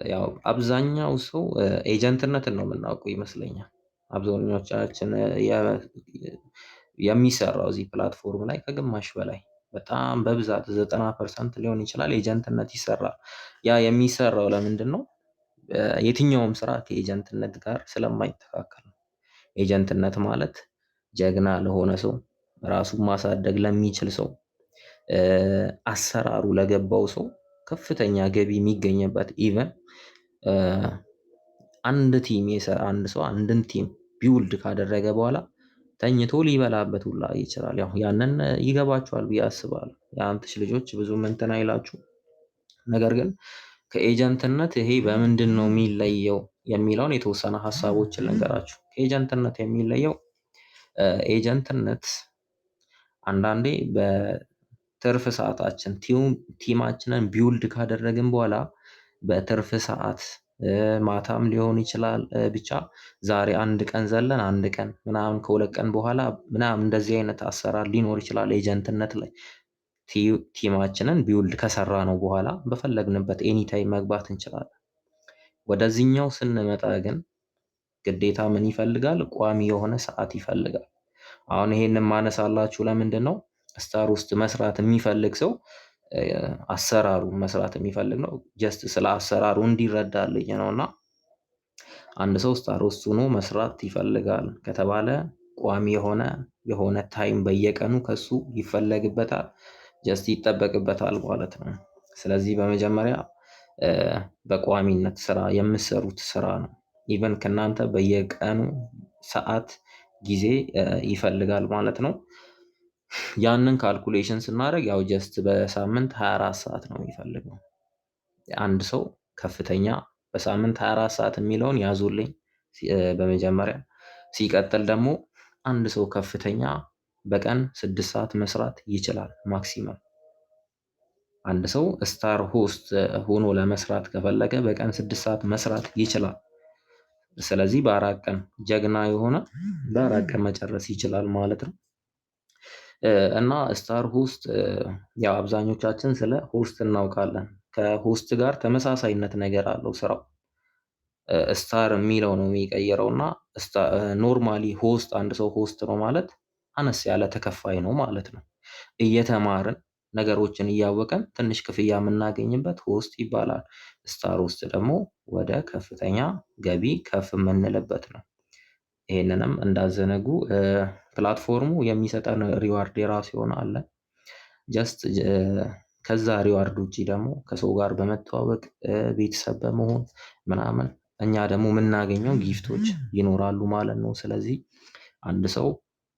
ያው አብዛኛው ሰው ኤጀንትነትን ነው የምናውቀው ይመስለኛል። አብዛኞቻችን የሚሰራው እዚህ ፕላትፎርም ላይ ከግማሽ በላይ በጣም በብዛት 90% ሊሆን ይችላል ኤጀንትነት ይሰራል። ያ የሚሰራው ለምንድን ነው? የትኛውም ስራ ከኤጀንትነት ጋር ስለማይተካከል ነው። ኤጀንትነት ማለት ጀግና ለሆነ ሰው፣ ራሱን ማሳደግ ለሚችል ሰው፣ አሰራሩ ለገባው ሰው ከፍተኛ ገቢ የሚገኝበት ኢቨን አንድ ሰው አንድን ቲም ቢውልድ ካደረገ በኋላ ተኝቶ ሊበላበት ሁላ ይችላል። ያው ያንን ይገባችኋል ብዬ አስባለሁ። የአንትሽ ልጆች ብዙም እንትን አይላችሁ። ነገር ግን ከኤጀንትነት ይሄ በምንድን ነው የሚለየው የሚለውን የተወሰነ ሀሳቦችን ልንገራችሁ። ከኤጀንትነት የሚለየው ኤጀንትነት አንዳንዴ በትርፍ ሰዓታችን ቲማችንን ቢውልድ ካደረግን በኋላ በትርፍ ሰዓት ማታም ሊሆን ይችላል ብቻ ዛሬ አንድ ቀን ዘለን አንድ ቀን ምናምን ከሁለት ቀን በኋላ ምናምን እንደዚህ አይነት አሰራር ሊኖር ይችላል ኤጀንትነት ላይ። ቲማችንን ቢውልድ ከሰራነው በኋላ በፈለግንበት ኤኒታይም መግባት እንችላለን። ወደዚህኛው ስንመጣ ግን ግዴታ ምን ይፈልጋል? ቋሚ የሆነ ሰዓት ይፈልጋል። አሁን ይሄንን ማነሳላችሁ ለምንድን ነው? ስታር ውስጥ መስራት የሚፈልግ ሰው አሰራሩ መስራት የሚፈልግ ነው። ጀስት ስለ አሰራሩ እንዲረዳልኝ ነው። እና አንድ ሰው ስታር ውስጥ ሆኖ መስራት ይፈልጋል ከተባለ ቋሚ የሆነ ታይም በየቀኑ ከሱ ይፈለግበታል፣ ጀስት ይጠበቅበታል ማለት ነው። ስለዚህ በመጀመሪያ በቋሚነት ስራ የምትሰሩት ስራ ነው። ኢቨን ከእናንተ በየቀኑ ሰዓት ጊዜ ይፈልጋል ማለት ነው። ያንን ካልኩሌሽን ስናደርግ ያው ጀስት በሳምንት 24 ሰዓት ነው የሚፈልገው አንድ ሰው ከፍተኛ በሳምንት 24 ሰዓት የሚለውን ያዙልኝ በመጀመሪያ። ሲቀጥል ደግሞ አንድ ሰው ከፍተኛ በቀን 6 ሰዓት መስራት ይችላል ማክሲመም። አንድ ሰው ስታር ሆስት ሆኖ ለመስራት ከፈለገ በቀን 6 ሰዓት መስራት ይችላል። ስለዚህ በአራት ቀን ጀግና የሆነ በአራት ቀን መጨረስ ይችላል ማለት ነው። እና ስታር ሆስት ያው አብዛኞቻችን ስለ ሆስት እናውቃለን። ከሆስት ጋር ተመሳሳይነት ነገር አለው ስራው። ስታር የሚለው ነው የሚቀይረው እና ኖርማሊ ሆስት አንድ ሰው ሆስት ነው ማለት አነስ ያለ ተከፋይ ነው ማለት ነው። እየተማርን ነገሮችን እያወቀን ትንሽ ክፍያ የምናገኝበት ሆስት ይባላል። ስታር ውስጥ ደግሞ ወደ ከፍተኛ ገቢ ከፍ የምንልበት ነው። ይሄንንም እንዳዘነጉ ፕላትፎርሙ የሚሰጠን ሪዋርድ የራሱ የሆነ አለ። ጀስት ከዛ ሪዋርድ ውጪ ደግሞ ከሰው ጋር በመተዋወቅ ቤተሰብ በመሆን ምናምን እኛ ደግሞ የምናገኘው ጊፍቶች ይኖራሉ ማለት ነው። ስለዚህ አንድ ሰው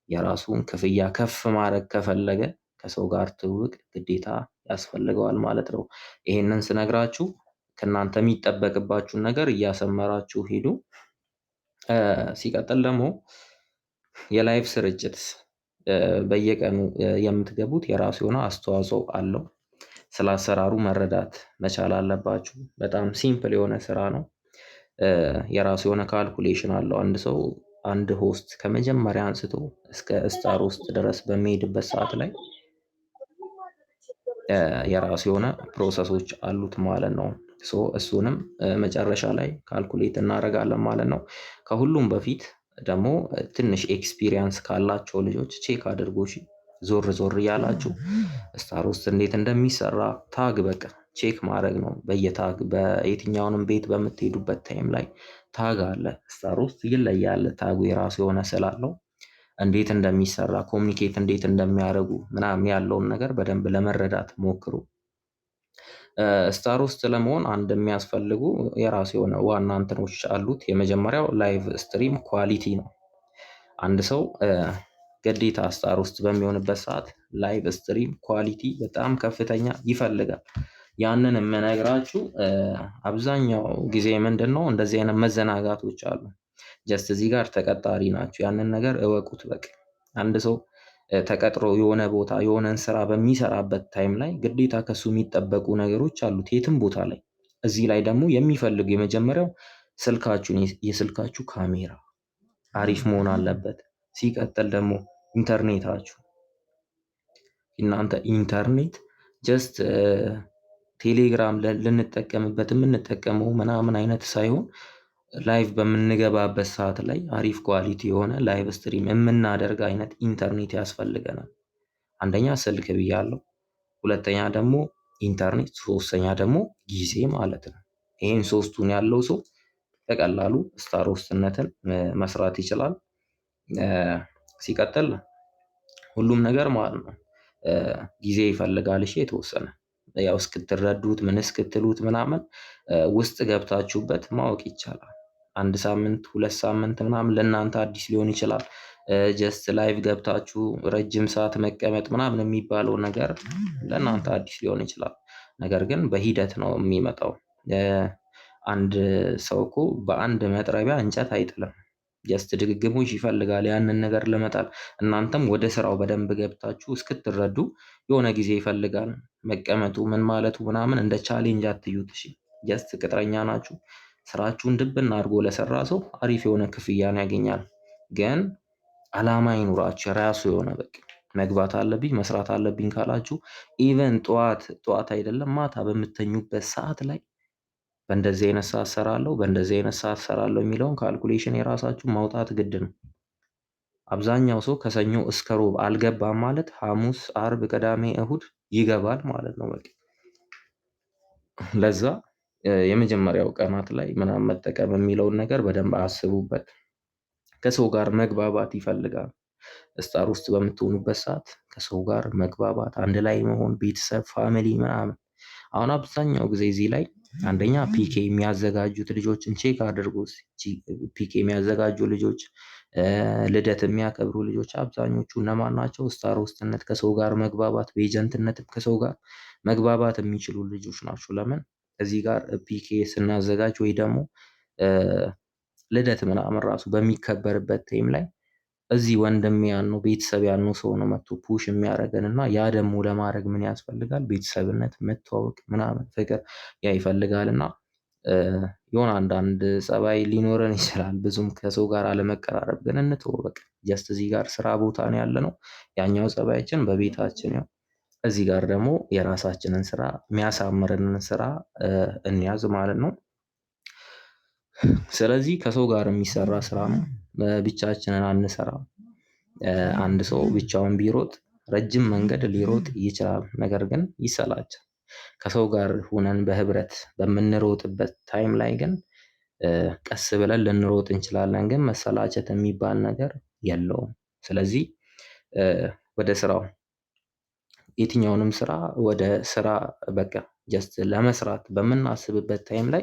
የራሱን ክፍያ ከፍ ማድረግ ከፈለገ ከሰው ጋር ትውውቅ ግዴታ ያስፈልገዋል ማለት ነው። ይሄንን ስነግራችሁ ከእናንተ የሚጠበቅባችሁን ነገር እያሰመራችሁ ሂዱ። ሲቀጥል ደግሞ የላይቭ ስርጭት በየቀኑ የምትገቡት የራሱ የሆነ አስተዋጽኦ አለው። ስለ አሰራሩ መረዳት መቻል አለባችሁ። በጣም ሲምፕል የሆነ ስራ ነው። የራሱ የሆነ ካልኩሌሽን አለው። አንድ ሰው አንድ ሆስት ከመጀመሪያ አንስቶ እስከ ስታር ውስጥ ድረስ በሚሄድበት ሰዓት ላይ የራሱ የሆነ ፕሮሰሶች አሉት ማለት ነው። እሱንም መጨረሻ ላይ ካልኩሌት እናደርጋለን ማለት ነው። ከሁሉም በፊት ደግሞ ትንሽ ኤክስፒሪየንስ ካላቸው ልጆች ቼክ አድርጎ ዞር ዞር እያላችሁ ስታር ውስጥ እንዴት እንደሚሰራ ታግ በቃ ቼክ ማድረግ ነው። በየታግ በየትኛውንም ቤት በምትሄዱበት ታይም ላይ ታግ አለ። ስታር ውስጥ ይለያል ታጉ የራሱ የሆነ ስላለው እንዴት እንደሚሰራ ኮሚኒኬት እንዴት እንደሚያደርጉ ምናምን ያለውን ነገር በደንብ ለመረዳት ሞክሩ። ስታር ውስጥ ለመሆን አንድ የሚያስፈልጉ የራሱ የሆነ ዋና እንትኖች አሉት። የመጀመሪያው ላይቭ ስትሪም ኳሊቲ ነው። አንድ ሰው ግዴታ ስታር ውስጥ በሚሆንበት ሰዓት ላይቭ ስትሪም ኳሊቲ በጣም ከፍተኛ ይፈልጋል። ያንን የምነግራችሁ አብዛኛው ጊዜ ምንድነው እንደዚህ አይነት መዘናጋቶች አሉ። ጀስት እዚህ ጋር ተቀጣሪ ናችሁ ያንን ነገር እወቁት በቃ። አንድ ሰው ተቀጥሮ የሆነ ቦታ የሆነን ስራ በሚሰራበት ታይም ላይ ግዴታ ከሱ የሚጠበቁ ነገሮች አሉት የትም ቦታ ላይ። እዚህ ላይ ደግሞ የሚፈልጉ የመጀመሪያው የስልካችሁ ካሜራ አሪፍ መሆን አለበት። ሲቀጥል ደግሞ ኢንተርኔታችሁ እናንተ ኢንተርኔት ጀስት ቴሌግራም ልንጠቀምበት የምንጠቀመው ምናምን አይነት ሳይሆን ላይቭ በምንገባበት ሰዓት ላይ አሪፍ ኳሊቲ የሆነ ላይቭ ስትሪም የምናደርግ አይነት ኢንተርኔት ያስፈልገናል። አንደኛ ስልክ ብያለሁ፣ ሁለተኛ ደግሞ ኢንተርኔት፣ ሶስተኛ ደግሞ ጊዜ ማለት ነው። ይህን ሶስቱን ያለው ሰው በቀላሉ ስታር ሆስትነትን መስራት ይችላል። ሲቀጥል ሁሉም ነገር ማለት ነው ጊዜ ይፈልጋል። እሺ የተወሰነ ያው እስክትረዱት ምን እስክትሉት ምናምን ውስጥ ገብታችሁበት ማወቅ ይቻላል። አንድ ሳምንት 2 ሳምንት ምናምን ለእናንተ አዲስ ሊሆን ይችላል። ጀስት ላይቭ ገብታችሁ ረጅም ሰዓት መቀመጥ ምናምን የሚባለው ነገር ለእናንተ አዲስ ሊሆን ይችላል። ነገር ግን በሂደት ነው የሚመጣው። አንድ ሰው እኮ በአንድ መጥረቢያ እንጨት አይጥልም። ጀስት ድግግሞሽ ይፈልጋል ያንን ነገር ለመጣል። እናንተም ወደ ስራው በደንብ ገብታችሁ እስክትረዱ የሆነ ጊዜ ይፈልጋል። መቀመጡ ምን ማለቱ ምናምን እንደ ቻሌንጅ አትዩት። እሺ ጀስት ቅጥረኛ ናችሁ። ስራችሁን ድብን አድርጎ ለሰራ ሰው አሪፍ የሆነ ክፍያን ያገኛል። ግን አላማ ይኑራችሁ የራሱ የሆነ በቃ መግባት አለብኝ መስራት አለብኝ ካላችሁ ኢቨን ጠዋት አይደለም ማታ በምተኙበት ሰዓት ላይ በእንደዚህ አይነት ሰዓት እሰራለሁ በእንደዚህ አይነት ሰዓት እሰራለሁ የሚለውን ካልኩሌሽን የራሳችሁን ማውጣት ግድ ነው። አብዛኛው ሰው ከሰኞ እስከ ሮብ አልገባም ማለት ሐሙስ፣ አርብ፣ ቅዳሜ፣ እሁድ ይገባል ማለት ነው በቃ። ለዛ የመጀመሪያው ቀናት ላይ ምናምን መጠቀም የሚለውን ነገር በደንብ አስቡበት። ከሰው ጋር መግባባት ይፈልጋል። ስታር ውስጥ በምትሆኑበት ሰዓት ከሰው ጋር መግባባት፣ አንድ ላይ መሆን፣ ቤተሰብ ፋሚሊ ምናምን። አሁን አብዛኛው ጊዜ እዚህ ላይ አንደኛ ፒኬ የሚያዘጋጁት ልጆችን ቼክ አድርጉ። ፒኬ የሚያዘጋጁ ልጆች፣ ልደት የሚያከብሩ ልጆች አብዛኞቹ እነማን ናቸው? ስታር ውስጥነት ከሰው ጋር መግባባት፣ በኤጀንትነትም ከሰው ጋር መግባባት የሚችሉ ልጆች ናቸው። ለምን እዚህ ጋር ፒኬ ስናዘጋጅ ወይ ደግሞ ልደት ምናምን ራሱ በሚከበርበት ታይም ላይ እዚህ ወንድም ያልነው ቤተሰብ ያልነው ሰው ነው መጥቶ ፑሽ የሚያደርገን እና ያ ደግሞ ለማድረግ ምን ያስፈልጋል? ቤተሰብነት፣ መተዋወቅ ምናምን ፍቅር ያ ይፈልጋል እና የሆነ አንዳንድ ፀባይ ሊኖረን ይችላል። ብዙም ከሰው ጋር አለመቀራረብ ግን እንተወው በቃ። ጀስት እዚህ ጋር ስራ ቦታ ነው ያለነው። ያኛው ፀባያችን በቤታችን ያው እዚህ ጋር ደግሞ የራሳችንን ስራ የሚያሳምረንን ስራ እንያዝ ማለት ነው። ስለዚህ ከሰው ጋር የሚሰራ ስራ ነው። ብቻችንን አንሰራም። አንድ ሰው ብቻውን ቢሮጥ ረጅም መንገድ ሊሮጥ ይችላል፣ ነገር ግን ይሰላቻል። ከሰው ጋር ሆነን በህብረት በምንሮጥበት ታይም ላይ ግን ቀስ ብለን ልንሮጥ እንችላለን፣ ግን መሰላቸት የሚባል ነገር የለውም። ስለዚህ ወደ ስራው የትኛውንም ስራ ወደ ስራ በቃ ጀስት ለመስራት በምናስብበት ታይም ላይ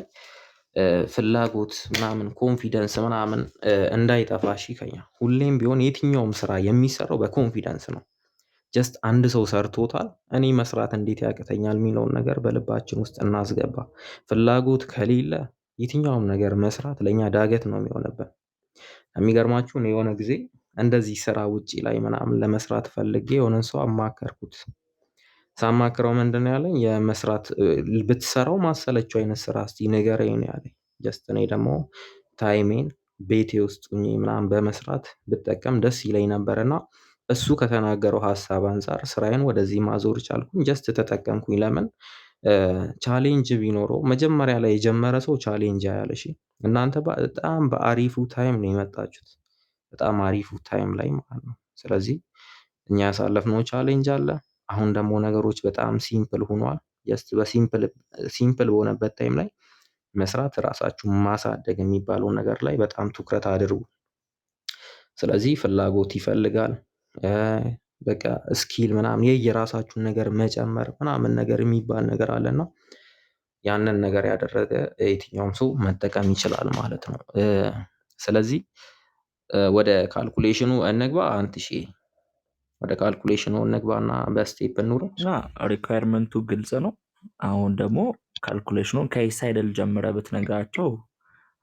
ፍላጎት ምናምን ኮንፊደንስ ምናምን እንዳይጠፋ እሺ። ከኛ ሁሌም ቢሆን የትኛውም ስራ የሚሰራው በኮንፊደንስ ነው። ጀስት አንድ ሰው ሰርቶታል እኔ መስራት እንዴት ያቅተኛል የሚለውን ነገር በልባችን ውስጥ እናስገባ። ፍላጎት ከሌለ የትኛውም ነገር መስራት ለእኛ ዳገት ነው የሚሆንብን። የሚገርማችሁ እኔ የሆነ ጊዜ እንደዚህ ስራ ውጪ ላይ ምናምን ለመስራት ፈልጌ የሆነን ሰው አማከርኩት። ሳማክረው ምንድነው ያለኝ? የመስራት ብትሰራው ማሰለቸው አይነት ስራ እስቲ ንገረኝ ነው ያለኝ። ጀስት እኔ ደግሞ ታይሜን ቤቴ ውስጥ ሆኜ ምናምን በመስራት ብጠቀም ደስ ይለኝ ነበርና እሱ ከተናገረው ሀሳብ አንፃር ስራዬን ወደዚህ ማዞር ቻልኩኝ። ጀስት ተጠቀምኩኝ። ለምን ቻሌንጅ ቢኖረው መጀመሪያ ላይ የጀመረ ሰው ቻሌንጅ አያል። እሺ እናንተ በጣም በአሪፉ ታይም ነው የመጣችሁት፣ በጣም አሪፉ ታይም ላይ ማለት ነው። ስለዚህ እኛ ያሳለፍነው ቻሌንጅ አለ። አሁን ደግሞ ነገሮች በጣም ሲምፕል ሆኗል። ጀስት ሲምፕል በሆነበት ታይም ላይ መስራት ራሳችሁን ማሳደግ የሚባለው ነገር ላይ በጣም ትኩረት አድርጉ። ስለዚህ ፍላጎት ይፈልጋል። በቃ ስኪል ምናምን የየራሳችሁን ነገር መጨመር ምናምን ነገር የሚባል ነገር አለና ያንን ነገር ያደረገ የትኛውም ሰው መጠቀም ይችላል ማለት ነው። ስለዚህ ወደ ካልኩሌሽኑ እንግባ። አንትሼ ወደ ካልኩሌሽኑ እንግባና በስቴፕ እንውረድ። ሪኳየርመንቱ ግልጽ ነው። አሁን ደግሞ ካልኩሌሽኑን ከኢሳይደል ጀምረህ ብትነግራቸው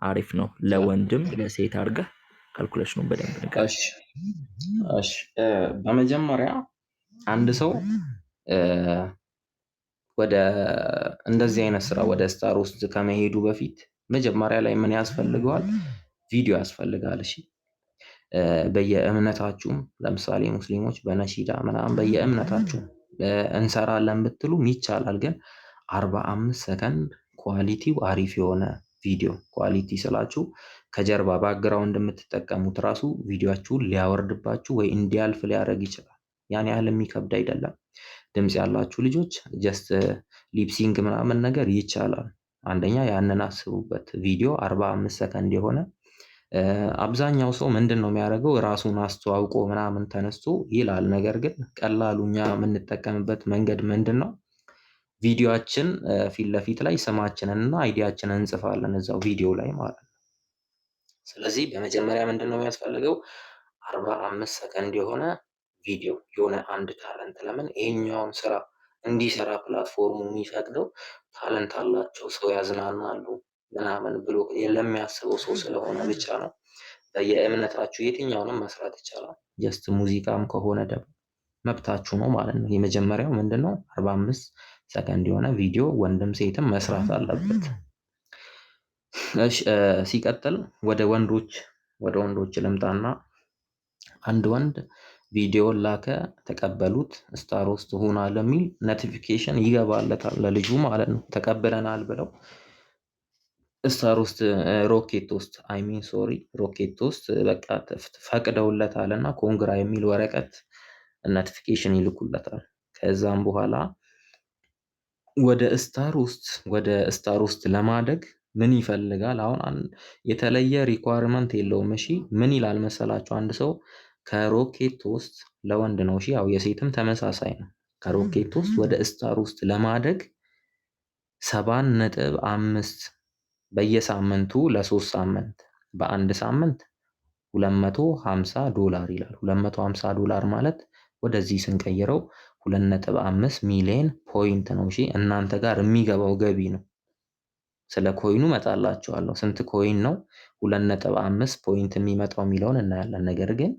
አሪፍ ነው። ለወንድም ለሴት አድርገህ ካልኩሌሽኑን በደንብ ንገር። እሺ በመጀመሪያ አንድ ሰው ወደ እንደዚህ አይነት ስራ ወደ ስታር ውስጥ ከመሄዱ በፊት መጀመሪያ ላይ ምን ያስፈልገዋል? ቪዲዮ ያስፈልጋል። እሺ በየእምነታችሁም ለምሳሌ ሙስሊሞች በነሺዳ ምናምን በየእምነታችሁ እንሰራለን ብትሉም ይቻላል። ግን 45 ሰከንድ ኳሊቲው አሪፍ የሆነ ቪዲዮ፣ ኳሊቲ ስላችሁ ከጀርባ ባክግራውንድ የምትጠቀሙት ራሱ ቪዲዮአችሁን ሊያወርድባችሁ ወይ እንዲያልፍ ሊያደርግ ይችላል። ያን ያህል የሚከብድ አይደለም። ድምፅ ያላችሁ ልጆች ጀስት ሊፕሲንግ ምናምን ነገር ይቻላል። አንደኛ ያንን አስቡበት። ቪዲዮ 45 ሰከንድ የሆነ አብዛኛው ሰው ምንድን ነው የሚያደርገው? ራሱን አስተዋውቆ ምናምን ተነስቶ ይላል። ነገር ግን ቀላሉ እኛ የምንጠቀምበት መንገድ ምንድን ነው? ቪዲዮአችን ፊት ለፊት ላይ ስማችንን እና አይዲያችንን እንጽፋለን እዛው ቪዲዮ ላይ ማለት ነው። ስለዚህ በመጀመሪያ ምንድን ነው የሚያስፈልገው? 45 ሰከንድ የሆነ ቪዲዮ፣ የሆነ አንድ ታለንት። ለምን ይሄኛውን ስራ እንዲሰራ ፕላትፎርሙ የሚፈቅደው ታለንት አላቸው፣ ሰው ያዝናናሉ ምናምን ብሎ ለሚያስበው ሰው ስለሆነ ብቻ ነው። በየእምነታችሁ የትኛውንም መስራት ይቻላል። ጀስት ሙዚቃም ከሆነ ደግሞ መብታችሁ ነው ማለት ነው። የመጀመሪያው ምንድነው? 45 ሰከንድ የሆነ ቪዲዮ ወንድም ሴትም መስራት አለበት። እሺ ሲቀጥል ወደ ወንዶች ልምጣና አንድ ወንድ ቪዲዮን ላከ፣ ተቀበሉት፣ ስታር ውስጥ ሁና ለሚል ኖቲፊኬሽን ይገባለታል ለልጁ ማለት ነው። ተቀብለናል ብለው ስታር ውስጥ ሮኬት ውስጥ ሮኬት ውስጥ በቃ ፈቅደውለታል እና ኮንግራ የሚል ወረቀት ኖቲፊኬሽን ይልኩለታል። ከዛም በኋላ ወደ ስታር ውስጥ ለማደግ ምን ይፈልጋል? አሁን የተለየ ሪኳርመንት የለውም። እሺ ምን ይላል መሰላችሁ? አንድ ሰው ከሮኬት ውስጥ ለወንድ ነው። እሺ ያው የሴትም ተመሳሳይ ነው። ከሮኬት ውስጥ ወደ ስታር ውስጥ ለማደግ 7.5 በየሳምንቱ ለ3 ሳምንት በአንድ ሳምንት $250 ይላል። $250 ማለት ወደዚህ ስንቀይረው 2.5 ሚሊዮን ፖይንት ነው። እሺ እናንተ ጋር የሚገባው ገቢ ነው። ስለ ኮይኑ እመጣላችኋለሁ። ስንት ኮይን ነው 2.5 ፖይንት የሚመጣው የሚለውን እናያለን። ነገር ግን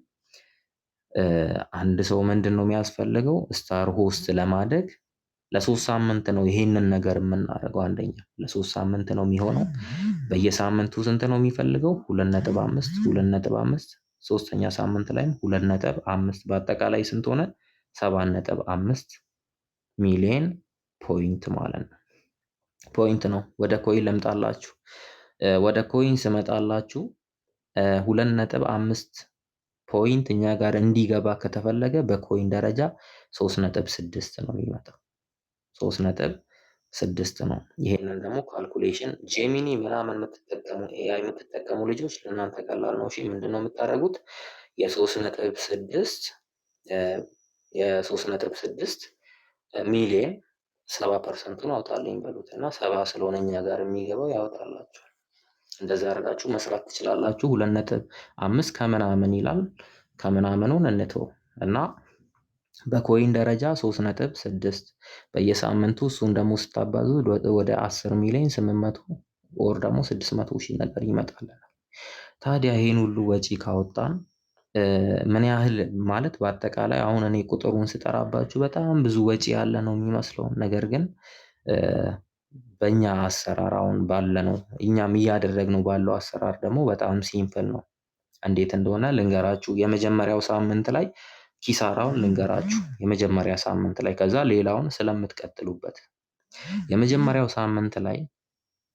አንድ ሰው ምንድን ነው የሚያስፈልገው? ስታር ሆስት ለማደግ ለ3 ሳምንት ነው ይሄንን ነገር የምናደርገው። አንደኛ ለ3 ሳምንት ነው የሚሆነው። በየሳምንቱ ስንት ነው የሚፈልገው? 2.5 ሶስተኛ ሳምንት ላይም 2.5 በአጠቃላይ ስንት ሆነ? 7.5 ሚሊዮን ፖይንት ማለት ነው። ፖይንት ነው። ወደ ኮይን ልምጣላችሁ። ወደ ኮይን ስመጣላችሁ 2.5 ፖይንት እኛ ጋር እንዲገባ ከተፈለገ በኮይን ደረጃ 3.6 ነው የሚመጣው። 3.6 ነው። ይሄንን ደግሞ ካልኩሌሽን ጄሚኒ ምናምን የምትጠቀሙ ኤአይ የምትጠቀሙ ልጆች ለእናንተ ቀላል ነው። እሺ ምንድነው የምታደርጉት? የ3.6 ሚሊዮን 70%ን አውጣልኝ በሉት እና 70 ስለሆነ እኛ ጋር የሚገባው ያወጣላችኋል። እንደዛ አድርጋችሁ መስራት ትችላላችሁ። 2.5 ከምናምን ይላል። ከምናምኑን እንተው እና በኮይን ደረጃ 3.6 በየሳምንቱ እሱን ደግሞ ስታባዙ ወደ 10 ሚሊዮን 800 ወር ደግሞ 600 ሺህ ነገር ይመጣልናል። ታዲያ ይሄን ሁሉ ወጪ ካወጣን ምን ያህል ማለት በአጠቃላይ አሁን እኔ ቁጥሩን ስጠራባችሁ በጣም ብዙ ወጪ ያለ ነው የሚመስለው። ነገር ግን በእኛ አሰራር አሁን ባለነው እኛም እያደረግነው ባለው አሰራር ደግሞ በጣም ሲምፕል ነው። እንዴት እንደሆነ ልንገራችሁ። የመጀመሪያው ሳምንት ላይ ኪሳራውን ልንገራችሁ። የመጀመሪያ ሳምንት ላይ ከዛ ሌላውን ስለምትቀጥሉበት የመጀመሪያው ሳምንት ላይ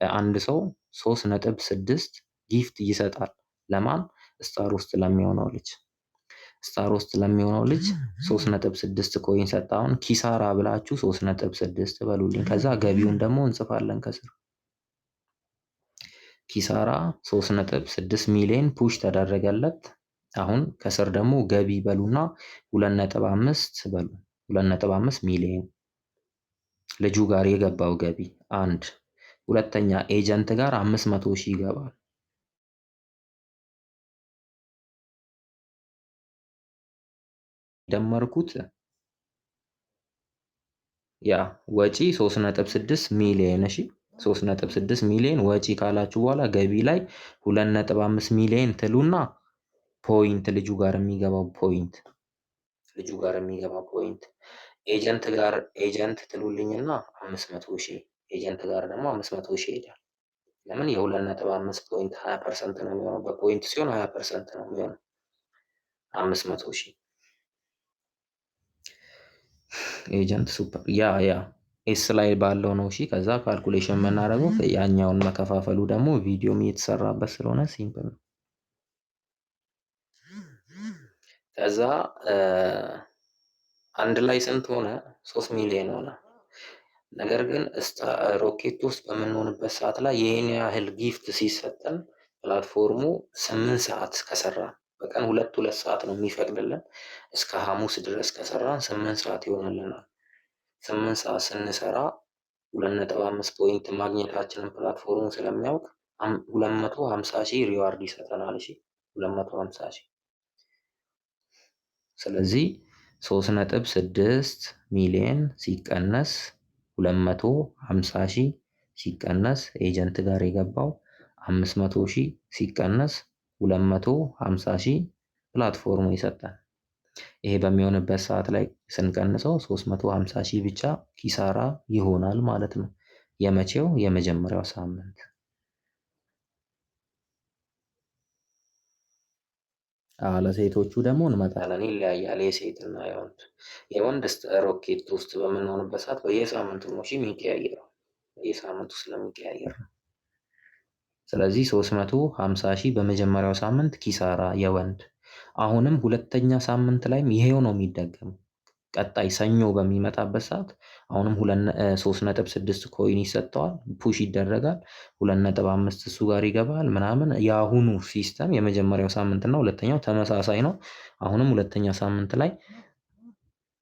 አንድ ሰው 3.6 ጊፍት ይሰጣል። ለማን? ስታር ውስጥ ለሚሆነው ልጅ። ስታር ውስጥ ለሚሆነው ልጅ 3.6 ኮይን ሰጠ። አሁን ኪሳራ ብላችሁ 3.6 በሉልኝ። ከዛ ገቢውን ደግሞ እንጽፋለን ከስር። ኪሳራ 3.6 ሚሊዮን ፑሽ ተደረገለት። አሁን ከስር ደግሞ ገቢ በሉና 2.5 በሉ። 2.5 ሚሊዮን ልጁ ጋር የገባው ገቢ አንድ። ሁለተኛ ኤጀንት ጋር 500 ሺህ ይገባል። ደመርኩት ያ ወጪ 3.6 ሚሊዮን። እሺ 3.6 ሚሊዮን ወጪ ካላችሁ በኋላ ገቢ ላይ 2.5 ሚሊዮን ትሉና ፖይንት ልጁ ጋር የሚገባው ፖይንት ኤጀንት ትሉልኝና 500 ሺህ ኤጀንት ጋር ደግሞ 500 ሺህ ይሄዳል። ለምን? የ2.5 ፖይንት 20% ነው የሚሆነው። በፖይንት ሲሆን 20% ነው የሚሆነው። 500 ሺህ ኤጀንት ሱፐር ያ ኤስ ላይ ባለው ነው። እሺ ከዛ ካልኩሌሽን የምናደርገው ያኛውን መከፋፈሉ ደግሞ ቪዲዮም እየተሰራበት ስለሆነ ሲምፕል ነው። ከዛ አንድ ላይ ስንት ሆነ? 3 ሚሊዮን ሆነ። ነገር ግን ሮኬት ውስጥ በምንሆንበት ሰዓት ላይ ይህን ያህል ጊፍት ሲሰጠን ፕላትፎርሙ 8 ሰዓት ከሰራን በቀን ሁለት ሰዓት ነው የሚፈቅድልን። እስከ ሐሙስ ድረስ ከሰራን 8 ሰዓት ይሆናልናል። 8 ሰዓት ስንሰራ 2.5 ፖይንት ማግኘታችንን ፕላትፎርሙ ስለሚያውቅ 250,000 ሪዋርድ ይሰጠናል። እሺ 250,000 ስለዚህ 3.6 ሚሊዮን ሲቀነስ 250,000 ሲቀነስ ኤጀንት ጋር የገባው 500,000 ሲቀነስ 250,000 ፕላትፎርሙ ይሰጣል። ይሄ በሚሆንበት ሰዓት ላይ ስንቀንሰው 350,000 ብቻ ኪሳራ ይሆናል ማለት ነው። የመቼው? የመጀመሪያው ሳምንት። ለሴቶቹ ደግሞ እንመጣለን። ይለያያል የሴትና የወንድ። የወንድ ሮኬት ውስጥ በምንሆንበት ሰዓት በየሳምንቱ ነው የሚቀያየረው። በየሳምንቱ ስለሚቀያየር ነው። ስለዚህ 350,000 በመጀመሪያው ሳምንት ኪሳራ የወንድ። አሁንም ሁለተኛ ሳምንት ላይም ይሄው ነው የሚደገመው። ቀጣይ ሰኞ በሚመጣበት ሰዓት አሁንም 3.6 ኮይን ይሰጠዋል፣ ፑሽ ይደረጋል። 2.5 እሱ ጋር ይገባል ምናምን። የአሁኑ ሲስተም የመጀመሪያው ሳምንት እና ሁለተኛው ተመሳሳይ ነው። አሁንም ሁለተኛ ሳምንት ላይ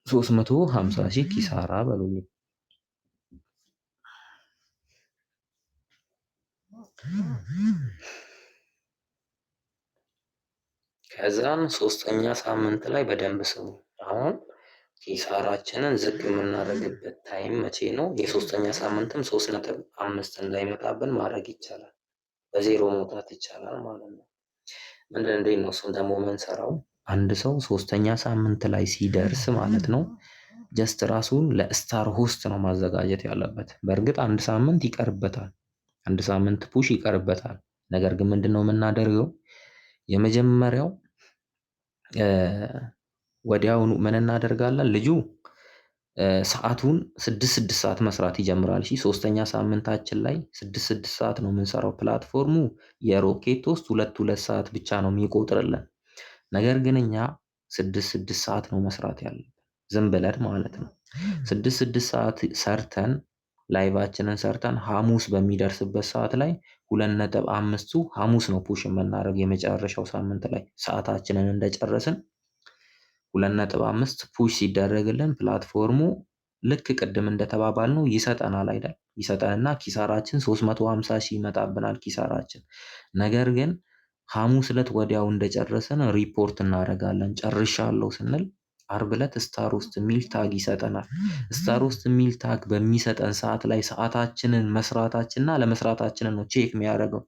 350,000 ኪሳራ በሉልኝ። ከዛም ሶስተኛ ሳምንት ላይ በደንብ ስሙ። አሁን ኪሳራችንን ዝቅ የምናደርግበት ታይም መቼ ነው? የሶስተኛ ሳምንትም 3.5 እንዳይመጣብን ማድረግ ይቻላል። በዜሮ መውጣት ይቻላል ማለት ነው። እንዴት ነው እሱን ደግሞ የምንሰራው? አንድ ሰው ሶስተኛ ሳምንት ላይ ሲደርስ ማለት ነው ጀስት ራሱን ለስታር ሆስት ነው ማዘጋጀት ያለበት። በእርግጥ አንድ ሳምንት ይቀርበታል፣ አንድ ሳምንት ፑሽ ይቀርበታል። ነገር ግን ምንድነው የምናደርገው? የመጀመሪያው ወዲያውኑ ምን እናደርጋለን? ልጁ ሰአቱን 6 ሰዓት መስራት ይጀምራል። እሺ ሶስተኛ ሳምንታችን ላይ 6 ሰዓት ነው የምንሰራው። ፕላትፎርሙ የሮኬት ውስጥ 2 ሰዓት ብቻ ነው የሚቆጥርልን። ነገር ግን እኛ 6 ሰዓት ነው መስራት ያለብን፣ ዝም ብለን ማለት ነው። 6 ሰዓት ሰርተን ላይቫችንን ሰርተን ሐሙስ በሚደርስበት ሰዓት ላይ 2.5ቱ ሐሙስ ነው ፑሽ የምናደርግ። የመጨረሻው ሳምንት ላይ ሰዓታችንን እንደጨረስን 2.5 ፑሽ ሲደረግልን ፕላትፎርሙ ልክ ቅድም እንደተባባልነው ይሰጠናል አይደል? ይሰጠንና ኪሳራችን 350,000 ይመጣብናል ኪሳራችን። ነገር ግን ሐሙስ ዕለት ወዲያው እንደጨረስን ሪፖርት እናደርጋለን። ጨርሻለሁ ስንል አርብ ዕለት ስታር ውስጥ የሚል ታግ ይሰጠናል። ስታር ውስጥ የሚል ታግ በሚሰጠን ሰዓት ላይ ሰዓታችንን መስራታችንና ለመስራታችንን ነው ቼክ የሚያደርገው።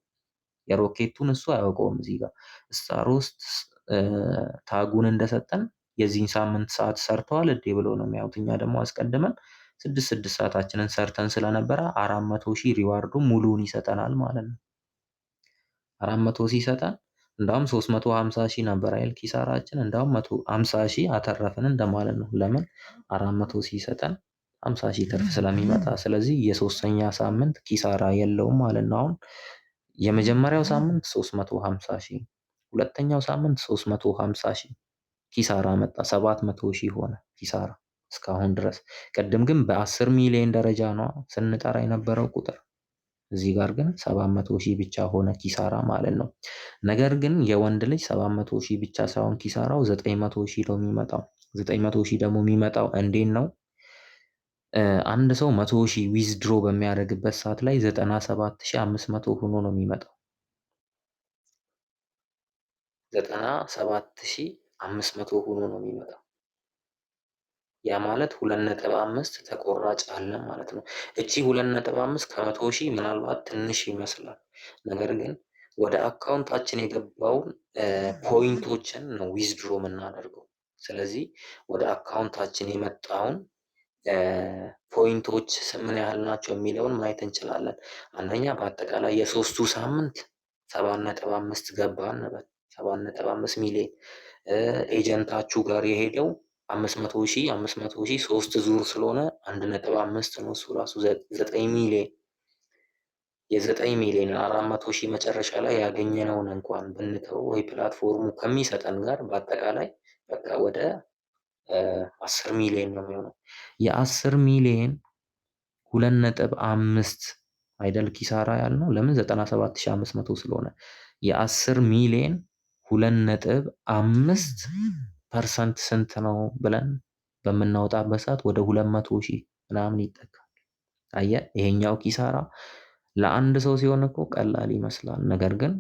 የሮኬቱን እሱ አያውቀውም። እዚህ ጋር ስታር ውስጥ ታጉን እንደሰጠን የዚህን ሳምንት ሰዓት ሰርተዋል እንዴ ብሎ ነው የሚያዩት። እኛ ደግሞ አስቀድመን 6 ሰዓታችንን ሰርተን ስለነበረ 400,000 ሪዋርዱ ሙሉውን ይሰጠናል ማለት ነው። 400 ሲሰጠን እንዳውም 350,000 ነበር አይደል ኪሳራችን። እንዳውም 150,000 አተረፍን እንደማለት ነው። ለምን? 400 ሲሰጠን 50,000 ትርፍ ስለሚመጣ። ስለዚህ የሶስተኛ ሳምንት ኪሳራ የለውም ማለት ነው። አሁን የመጀመሪያው ሳምንት 350,000፣ ሁለተኛው ሳምንት 350,000 ኪሳራ መጣ። 700,000 ሆነ ኪሳራ እስካሁን ድረስ። ቅድም ግን በ10 ሚሊዮን ደረጃ ነው ስንጠራ የነበረው ቁጥር። እዚህ ጋር ግን 700,000 ብቻ ሆነ ኪሳራ ማለት ነው። ነገር ግን የወንድ ልጅ 700,000 ብቻ ሳይሆን ኪሳራው 900,000 ነው የሚመጣው። 900,000 ደግሞ የሚመጣው እንዴት ነው? አንድ ሰው 100,000 ዊዝድሮ በሚያደርግበት ሰዓት ላይ 97,500 ሆኖ ነው የሚመጣው። 97,500 ሆኖ ነው የሚመጣው። ያ ማለት 2.5 ተቆራጭ አለ ማለት ነው። እቺ 2.5 ከ100,000 ምናልባት ትንሽ ይመስላል። ነገር ግን ወደ አካውንታችን የገባውን ፖይንቶችን ነው ዊዝድሮ የምናደርገው። ስለዚህ ወደ አካውንታችን የመጣውን ፖይንቶች ምን ያህል ናቸው የሚለውን ማየት እንችላለን። አንደኛ በአጠቃላይ የሶስቱ ሳምንት 7.5 ገባ እንበል። 7.5 ሚሊዮን ኤጀንታችሁ ጋር የሄደው 500 ሺህ 3 ዙር ስለሆነ 1.5 ነው እሱ ራሱ 9 ሚሊዮን የ9 ሚሊዮን 400 ሺህ መጨረሻ ላይ ያገኘነውን እንኳን ብንተው ወይ ፕላትፎርሙ ከሚሰጠን ጋር በአጠቃላይ በቃ ወደ 10 ሚሊዮን ነው የሚሆነው። የ10 ሚሊዮን 2.5 አይደል ኪሳራ ያልነው? ለምን 97,500 ስለሆነ የ10 ሚሊዮን 2.5% ስንት ነው ብለን በምናወጣበት ሰዓት ወደ 200 ሺህ ምናምን ይጠጋል። አየህ፣ ይሄኛው ኪሳራ ለአንድ ሰው ሲሆን እኮ ቀላል ይመስላል። ነገር ግን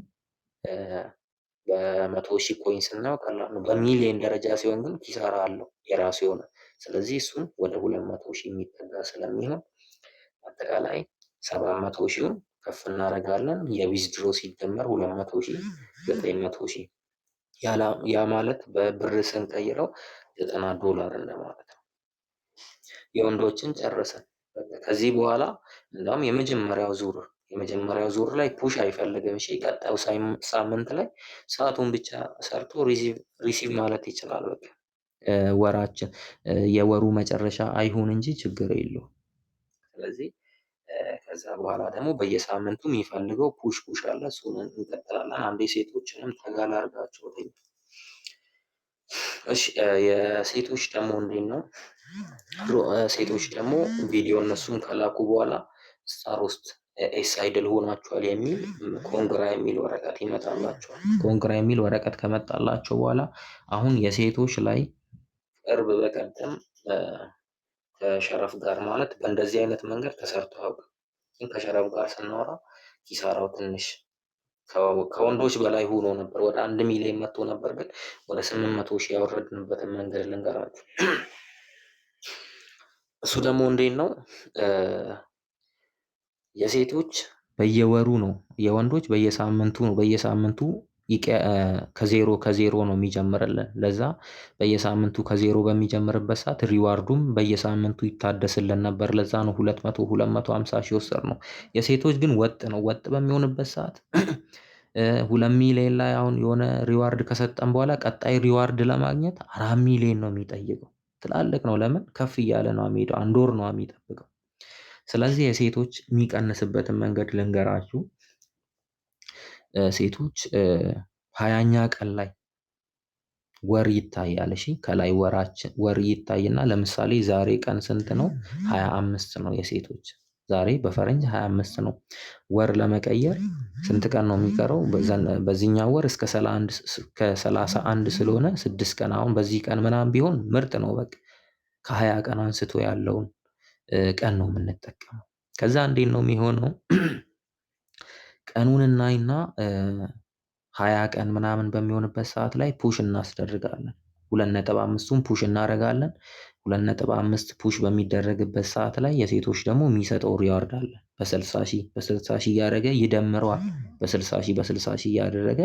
በመቶ ሺህ ኮይን ስናየው ቀላል ነው። በሚሊዮን ደረጃ ሲሆን ግን ኪሳራ አለው የራሱ የሆነ። ስለዚህ እሱን ወደ 200 ሺህ የሚጠጋ ስለሚሆን አጠቃላይ 700 ሺውን ከፍ እናደርጋለን። የዊዝድሮ ሲደመር 200 ሺህ 900 ሺህ ያ ማለት በብር ስንቀይረው $90 እንደማለት ነው። የወንዶችን ጨረሰን። ከዚህ በኋላ እንደውም የመጀመሪያው ዙር ላይ ፑሽ አይፈልግም። እሺ ቀጣዩ ሳምንት ላይ ሰዓቱን ብቻ ሰርቶ ሪሲቭ ማለት ይችላል። በቃ የወሩ መጨረሻ አይሁን እንጂ ችግር የለውም። ስለዚህ ከዛ በኋላ ደግሞ በየሳምንቱ የሚፈልገው ፑሽ አለ። እሱን እንቀጥላለን። አንዴ ሴቶችንም ተጋላ አድርጋቸው። እሺ የሴቶች ደግሞ እንዴት ነው? ሴቶች ደግሞ ቪዲዮ እነሱን ከላኩ በኋላ ስታር ውስጥ ኤስ አይድል ሆናችኋል የሚል ኮንግራ የሚል ወረቀት ይመጣላቸዋል። ኮንግራ የሚል ወረቀት ከመጣላቸው በኋላ አሁን የሴቶች ላይ ቅርብ በቀደም ከሸረፍ ጋር ማለት በእንደዚህ አይነት መንገድ ተሰርቶ አያውቅም። ግን ከሸረፍ ጋር ስናወራ ኪሳራው ትንሽ ከወንዶች በላይ ሆኖ ነበር። ወደ 1 ሚሊዮን መጥቶ ነበር። ግን ወደ 800 ሺህ ያወረድንበትን መንገድ ልንገራችሁ። እሱ ደግሞ እንዴት ነው? የሴቶች በየወሩ ነው፣ የወንዶች በየሳምንቱ ነው። በየሳምንቱ ከዜሮ ነው የሚጀምርልን። ለዛ በየሳምንቱ ከዜሮ በሚጀምርበት ሰዓት ሪዋርዱም በየሳምንቱ ይታደስልን ነበር። ለዛ ነው 250 ሺህ ወሰድነው። የሴቶች ግን ወጥ ነው። ወጥ በሚሆንበት ሰዓት 2 ሚሊዮን ላይ አሁን የሆነ ሪዋርድ ከሰጠን በኋላ ቀጣይ ሪዋርድ ለማግኘት 4 ሚሊዮን ነው የሚጠይቀው። ትላልቅ ነው። ለምን ከፍ እያለ ነው የሚሄደው። 1 ወር ነው የሚጠብቀው። ስለዚህ የሴቶች የሚቀንስበትን መንገድ ልንገራችሁ። ሴቶች 20ኛ ቀን ላይ ወር ይታያል። እሺ ከላይ ወር ይታይና ለምሳሌ ዛሬ ቀን ስንት ነው? 25 ነው የሴቶች ዛሬ በፈረንጅ 25 ነው። ወር ለመቀየር ስንት ቀን ነው የሚቀረው? በዚህኛው ወር እስከ 31 ስለሆነ 6 ቀን። አሁን በዚህ ቀን ምናምን ቢሆን ምርጥ ነው። በቃ ከ20 ቀን አንስቶ ያለውን ቀን ነው የምንጠቀመው። ከዛ እንዴት ነው የሚሆነው? ቀኑን እናይና 20 ቀን ምናምን በሚሆንበት ሰዓት ላይ ፑሽ እናስደርጋለን። 2.5ቱን ፑሽ እናደርጋለን። 2.5 ፑሽ በሚደረግበት ሰዓት ላይ የሴቶች ደግሞ የሚሰጠው ሪዋርድ አለ። በ60 ሺህ እያደረገ ይደምረዋል። በ60 ሺህ እያደረገ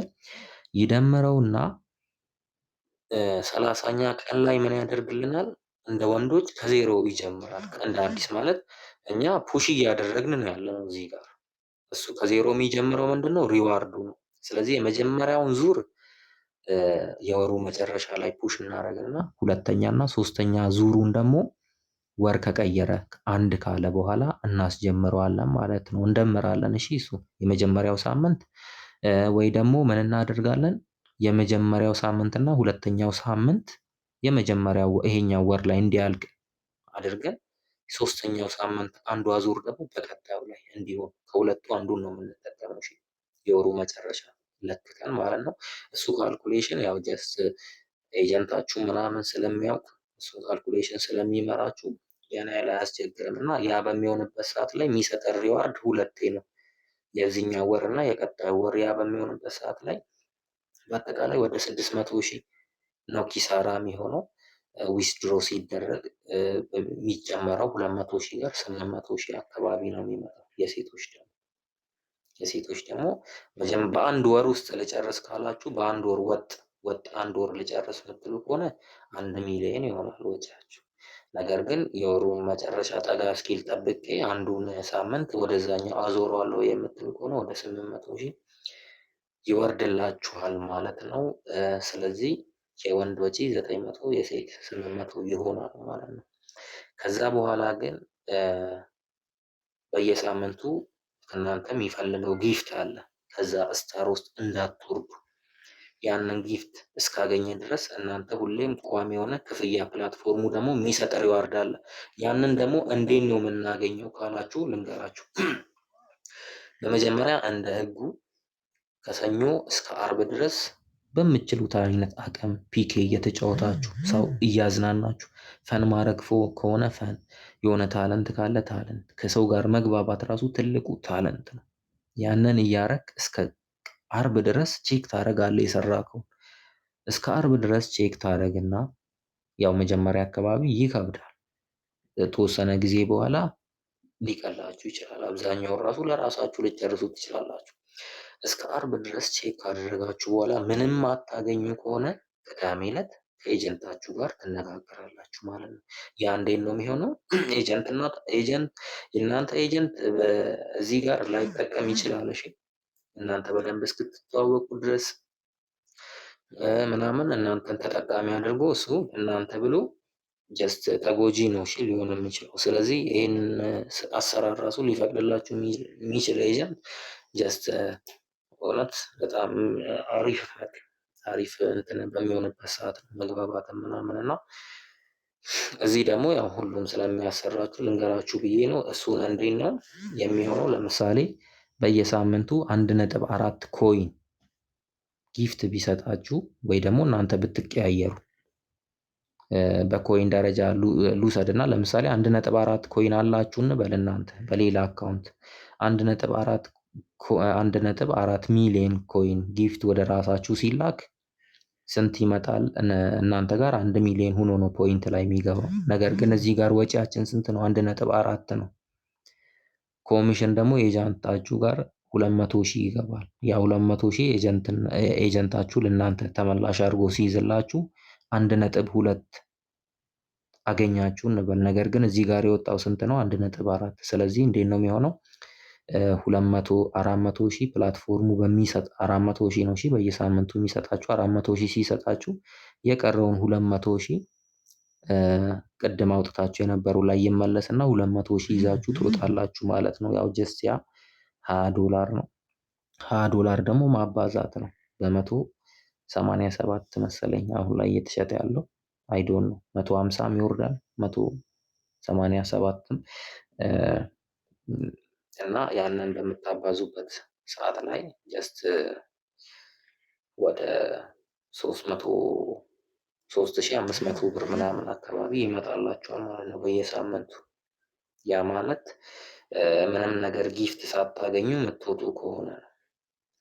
ይደምረውና 30ኛ ቀን ላይ ምን ያደርግልናል? እንደ ወንዶች ከዜሮ ይጀምራል። እንደ አዲስ ማለት እኛ ፑሽ እያደረግን ነው ያለነው እዚህ ጋር። እሱ ከዜሮ የሚጀምረው ምንድነው? ሪዋርዱ ነው። ስለዚህ የመጀመሪያውን ዙር የወሩ መጨረሻ ላይ ፑሽ እናደርግና ሁለተኛ እና ሶስተኛ ዙሩን ደግሞ ወር ከቀየረ አንድ ካለ በኋላ እናስጀምረዋለን ማለት ነው። እንደምራለን። እሺ እሱ የመጀመሪያው ሳምንት ወይ ደግሞ ምን እናደርጋለን? የመጀመሪያው ሳምንት እና ሁለተኛው ሳምንት የመጀመሪያው ይሄኛው ወር ላይ እንዲያልቅ አድርገን ሶስተኛው ሳምንት አንዷ ዙር ደግሞ በቀጣዩ ላይ እንዲሆን ከሁለቱ አንዱን ነው የምንጠቀመው። እሺ የወሩ መጨረሻ ለክተን ማለት ነው። እሱ ካልኩሌሽን ያው ጀስት ኤጀንታችሁ ምናምን ስለሚያውቅ እሱ ካልኩሌሽን ስለሚመራችሁ ያን ያህል አያስቸግርም። እና ያ በሚሆንበት ሰዓት ላይ የሚሰጠን ሪዋርድ ሁለቴ ነው። የዚህኛው ወር እና የቀጣዩ ወር ያ በሚሆንበት ሰዓት ላይ በአጠቃላይ ወደ 600 ሺህ ነው ኪሳራ የሚሆነው። ዊዝድሮ ሲደረግ የሚጨመረው 200 ሺህ ጋር 800 ሺህ አካባቢ ነው የሚመጣው። የሴቶች ደግሞ በአንድ ወር ውስጥ ልጨርስ ካላችሁ በአንድ ወር ወጥ አንድ ወር ልጨርስ የምትሉ ከሆነ 1 ሚሊዮን ይሆናል ወጪያችሁ። ነገር ግን የወሩን መጨረሻ ጠጋ እስኪል ጠብቄ አንዱን ሳምንት ወደዛኛው አዞረዋለሁ የምትሉ ከሆነ ወደ 800 ሺህ ይወርድላችኋል ማለት ነው። ስለዚህ የወንድ ወጪ 900 የሴት 800 ይሆናል ማለት ነው። ከዛ በኋላ ግን በየሳምንቱ እናንተ የሚፈልገው ጊፍት አለ። ከዛ ስታር ውስጥ እንዳትወርዱ። ያንን ጊፍት እስካገኘ ድረስ እናንተ ሁሌም ቋሚ የሆነ ክፍያ ፕላትፎርሙ ደግሞ የሚሰጥ ሪዋርድ አለ። ያንን ደግሞ እንዴት ነው የምናገኘው ካላችሁ ልንገራችሁ። በመጀመሪያ እንደ ህጉ ከሰኞ እስከ አርብ ድረስ በምትችሉት አይነት አቅም ፒኬ እየተጫወታችሁ ሰው እያዝናናችሁ ፈን ማድረግ ከሆነ ፈን፣ የሆነ ታለንት ካለ ታለንት፣ ከሰው ጋር መግባባት ራሱ ትልቁ ታለንት ነው። ያንን እያረክ እስከ አርብ ድረስ ቼክ ታደርጋለህ የሰራከው። እስከ አርብ ድረስ ቼክ ታደርግና ያው መጀመሪያ አካባቢ ይከብዳል። የተወሰነ ጊዜ በኋላ ሊቀላችሁ ይችላል። አብዛኛውን ራሱ ለራሳችሁ ልትጨርሱት ትችላላችሁ። እስከ አርብ ድረስ ቼክ ካደረጋችሁ በኋላ ምንም አታገኙ ከሆነ ቅዳሜ ዕለት ከኤጀንታችሁ ጋር ትነጋገራላችሁ ማለት ነው። ያ እንዴት ነው የሚሆነው? የእናንተ ኤጀንት እዚህ ጋር ላይጠቀም ይችላል። እሺ እናንተ በደንብ እስክትተዋወቁ ድረስ ምናምን እናንተን ተጠቃሚ አድርጎ እሱ እናንተ ብሎ ጀስት ተጎጂ ነው እሺ ሊሆን የሚችለው። ስለዚህ ይህን አሰራር ራሱ ሊፈቅድላችሁ የሚችል ኤጀንት ጀስት እውነት በጣም አሪፍ እንትን በሚሆንበት ሰዓት ነው መግባባትም ምናምን እና እዚህ ደግሞ ያው ሁሉም ስለሚያሰራችሁ ልንገራችሁ ብዬ ነው። እሱን እንዴት ነው የሚሆነው? ለምሳሌ በየሳምንቱ 1.4 ኮይን ጊፍት ቢሰጣችሁ ወይ ደግሞ እናንተ ብትቀያየሩ በኮይን ደረጃ ልውሰድ እና ለምሳሌ 1.4 ኮይን አላችሁ እንበል እናንተ በሌላ አካውንት 1.4 ሚሊዮን ኮይን ጊፍት ወደ ራሳችሁ ሲላክ ስንት ይመጣል? እናንተ ጋር 1 ሚሊዮን ሆኖ ነው ፖይንት ላይ የሚገባው። ነገር ግን እዚህ ጋር ወጪያችን ስንት ነው? 1.4 ነው። ኮሚሽን ደግሞ ኤጀንታችሁ ጋር 200 ሺህ ይገባል። ያ 200 ሺህ ኤጀንታችሁ ለእናንተ ተመላሽ አድርጎ ሲይዝላችሁ 1.2 አገኛችሁ እንበል። ነገር ግን እዚህ ጋር የወጣው ስንት ነው? 1.4። ስለዚህ እንዴት ነው የሚሆነው? 400 ሺህ ፕላትፎርሙ በሚሰጥ 400 ሺህ ነው። እሺ በየሳምንቱ የሚሰጣችሁ 400 ሺህ ሲሰጣችሁ የቀረውን 200 ሺህ ቅድም አውጥታችሁ የነበሩ ላይ ይመለስና 200 ሺህ ይዛችሁ ትወጣላችሁ ማለት ነው። ያው ጀስት ያ $20 ነው። $20 ደግሞ ማባዛት ነው በ187 መሰለኝ አሁን ላይ እየተሸጠ ያለው አይዶን ነው። 150 ይወርዳል 187ም እና ያንን በምታባዙበት ሰዓት ላይ ጀስት ወደ 3500 ብር ምናምን አካባቢ ይመጣላችኋል ማለት ነው በየሳምንቱ። ያ ማለት ምንም ነገር ጊፍት ሳታገኙ የምትወጡ ከሆነ ነው።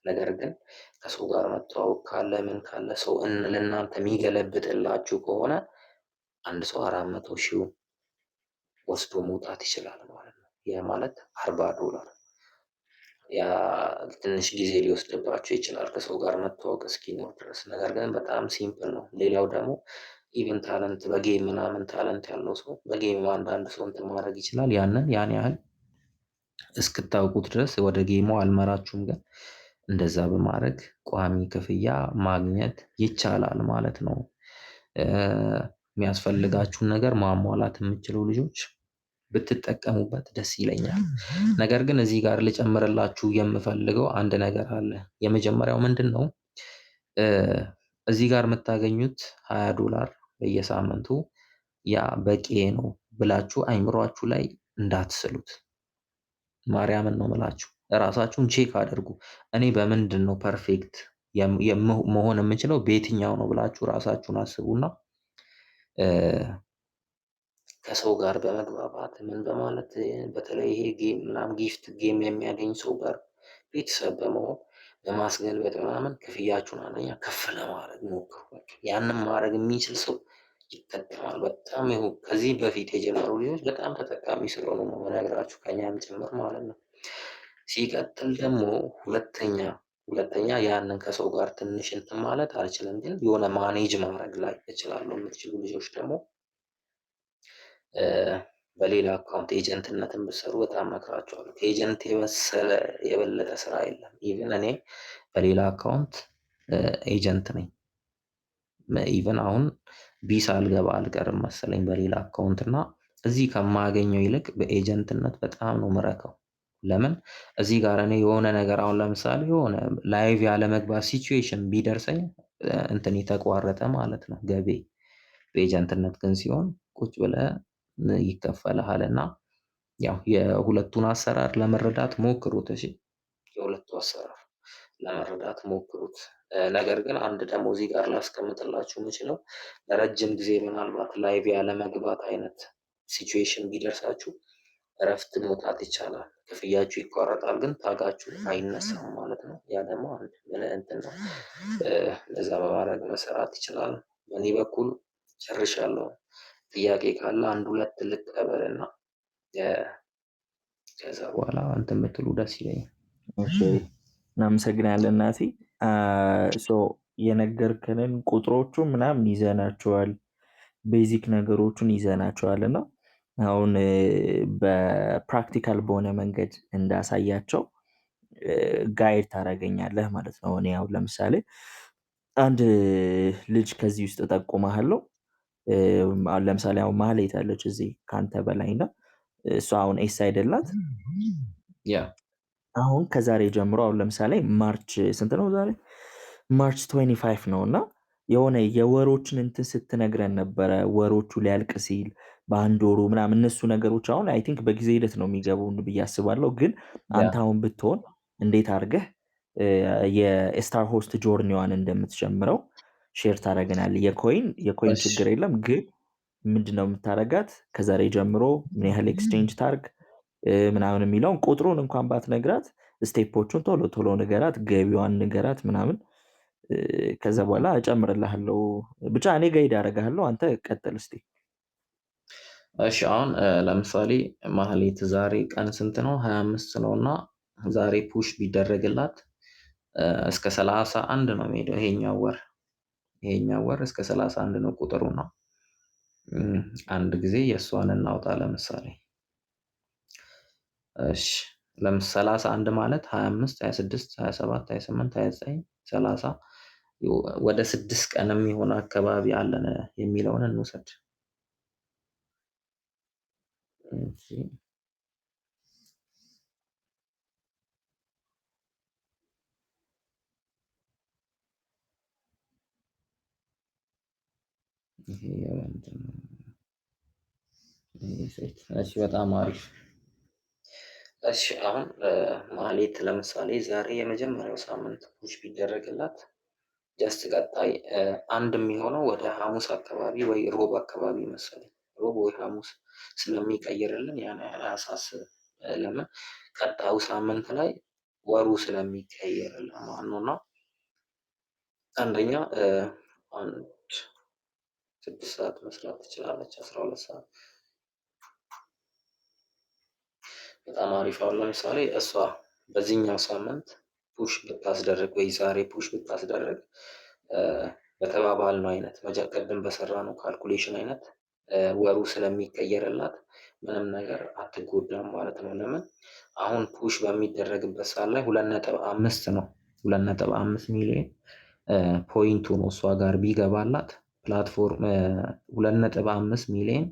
ነገር ግን ከሰው ጋር መተዋወቅ ካለ ምን ካለ ሰው ለእናንተ የሚገለብጥላችሁ ከሆነ አንድ ሰው 400 ሺህ ወስዶ መውጣት ይችላል ማለት ነው። ያ ማለት $40። ያ ትንሽ ጊዜ ሊወስድባቸው ይችላል ከሰው ጋር መተዋወቅ እስኪኖር ድረስ። ነገር ግን በጣም ሲምፕል ነው። ሌላው ደግሞ ኢቨን ታለንት በጌም ምናምን ታለንት ያለው ሰው በጌም አንዳንድ ሰው እንትን ማድረግ ይችላል። ያን ያህል እስክታውቁት ድረስ ወደ ጌሙ አልመራችሁም፣ ግን እንደዛ በማድረግ ቋሚ ክፍያ ማግኘት ይቻላል ማለት ነው። የሚያስፈልጋችሁን ነገር ማሟላት የምትችሉ ልጆች ብትጠቀሙበት ደስ ይለኛል። ነገር ግን እዚህ ጋር ልጨምርላችሁ የምፈልገው አንድ ነገር አለ። የመጀመሪያው ምንድን ነው? እዚህ ጋር የምታገኙት $20 በየሳምንቱ ያ በቂ ነው ብላችሁ አይምሯችሁ ላይ እንዳትስሉት። ማርያምን ነው የምላችሁ። ራሳችሁን ቼክ አድርጉ። እኔ በምንድን ነው ፐርፌክት መሆን የምችለው በየትኛው ነው ብላችሁ ራሳችሁን አስቡና ከሰው ጋር በመግባባት ምን በማለት በተለይ ይሄ ጌም ምናምን ጊፍት ጌም የሚያገኝ ሰው ጋር ቤተሰብ በመሆን በማስገልበጥ ምናምን ክፍያችሁን አንደኛ ከፍ ለማድረግ ሞክሩ። ያንን ማድረግ የሚችል ሰው ይጠቀማል። በጣም ይኸው ከዚህ በፊት የጀመሩ ልጆች በጣም ተጠቃሚ ስለሆኑ ነው የምነግራችሁ ከኛም ጭምር ማለት ነው። ሲቀጥል ደግሞ ሁለተኛ ያንን ከሰው ጋር ትንሽ እንትን ማለት አልችልም፣ ግን የሆነ ማኔጅ ማድረግ ላይ እችላለሁ የምትችሉ ልጆች ደግሞ በሌላ አካውንት ኤጀንትነትን ብትሰሩ በጣም እመክራችኋለሁ። ከኤጀንት የመሰለ የበለጠ ስራ የለም። ኢቭን እኔ በሌላ አካውንት ኤጀንት ነኝ። ኢቨን አሁን ቢ ሳልገባ አልቀርም መሰለኝ በሌላ አካውንት እና እዚህ ከማገኘው ይልቅ በኤጀንትነት በጣም ነው ምረካው። ለምን እዚህ ጋር እኔ የሆነ ነገር አሁን ለምሳሌ የሆነ ላይቭ ያለመግባት ሲቹዌሽን ቢደርሰኝ እንትን የተቋረጠ ማለት ነው ገቢ። በኤጀንትነት ግን ሲሆን ቁጭ ብለህ ይከፈልሃል እና ያው የሁለቱን አሰራር ለመረዳት ሞክሩት። እሺ የሁለቱ አሰራር ለመረዳት ሞክሩት። ነገር ግን አንድ ደግሞ እዚህ ጋር ላስቀምጥላችሁ የምችለው ለረጅም ጊዜ ምናልባት ላይቭ ያለመግባት አይነት ሲቹዌሽን ቢደርሳችሁ እረፍት መውጣት ይቻላል። ክፍያችሁ ይቋረጣል፣ ግን ታጋችሁ አይነሳም ማለት ነው። ያ ደግሞ አንድ እንትን ነው። እንደዛ በማድረግ መሰራት ይችላል። በእኔ በኩል ጨርሻለሁ። ጥያቄ ካለ አንድ ሁለት ልቀበልና ከዛ በኋላ እንትን የምትሉ ደስ ይለኛል። እሺ እናመሰግናለን ናቲ። የነገርከንን ቁጥሮቹ ምናምን ይዘናቸዋል፣ ቤዚክ ነገሮቹን ይዘናቸዋል እና አሁን በፕራክቲካል በሆነ መንገድ እንዳሳያቸው ጋይድ ታደርገኛለህ ማለት ነው። እኔ አሁን ለምሳሌ አንድ ልጅ ከዚህ ውስጥ እጠቁምሃለሁ። አሁን ለምሳሌ አሁን ማህሌት አለች እዚህ ከአንተ በላይ እና እሷ አሁን ኤስ አይደላት። ያ አሁን ከዛሬ ጀምሮ አሁን ለምሳሌ ማርች ስንት ነው ዛሬ? ማርች 25 ነው እና የሆነ የወሮችን እንትን ስትነግረን ነበረ። ወሮቹ ሊያልቅ ሲል በአንድ ወሩ ምናምን እነሱ ነገሮች አሁን አይ ቲንክ በጊዜ ሂደት ነው የሚገቡን ብዬ አስባለሁ። ግን አንተ አሁን ብትሆን እንዴት አድርገህ የስታር ሆስት ጆርኒዋን እንደምትጀምረው ሼር ታደርገናለህ። የኮይን ችግር የለም ግን ምንድነው የምታደርጋት? ከዛሬ ጀምሮ ምን ያህል ኤክስቼንጅ ታርግ ምናምን የሚለውን ቁጥሩን እንኳን ባትነግራት ስቴፖቹን ቶሎ ቶሎ ንገራት፣ ገቢዋን ንገራት ምናምን። ከዛ በኋላ እጨምርልሃለሁ። ብቻ እኔ ጋይድ አደርግሃለሁ። አንተ ቀጥል እስቲ። እሺ አሁን ለምሳሌ ማህሌት ዛሬ ቀን ስንት ነው? 25 ነው እና ዛሬ ፑሽ ቢደረግላት እስከ 31 ነው የሚሄደው ይሄኛው ወር እስከ 31 ነው ቁጥሩ ነው። አንድ ጊዜ የእሷን እናውጣ ለምሳሌ። እሺ 31 ማለት 25 26 27 28 29 30 ወደ 6 ቀን የሚሆን አካባቢ አለን የሚለውን እንውሰድ። እሺ በጣም አሪፍ። እሺ አሁን ማህሌት ለምሳሌ ዛሬ የመጀመሪያው ሳምንት ፑሽ ቢደረግላት ጀስት ቀጣይ አንድ የሚሆነው ወደ ሐሙስ አካባቢ ወይ ሮብ አካባቢ መሰለኝ፣ ሮብ ወይ ሐሙስ ስለሚቀይርልን ያን ያህል አያሳስብም። ለምን ቀጣዩ ሳምንት ላይ ወሩ ስለሚቀየርልን ማለት ነው። እና አንደኛ 6 ሰዓት መስራት ትችላለች፣ 12 ሰዓት በጣም አሪፍ። አሁን ለምሳሌ እሷ በዚህኛው ሳምንት ፑሽ ብታስደርግ ወይ ዛሬ ፑሽ ብታስደርግ በተባባልነው አይነት ቅድም በሰራነው ካልኩሌሽን አይነት ወሩ ስለሚቀየርላት ምንም ነገር አትጎዳም ማለት ነው። ለምን አሁን ፑሽ በሚደረግበት ሰዓት ላይ 2.5 ነው 2.5 ሚሊዮን ፖይንቱ ነው እሷ ጋር ቢገባላት ፕላትፎርም 2.5 ሚሊዮን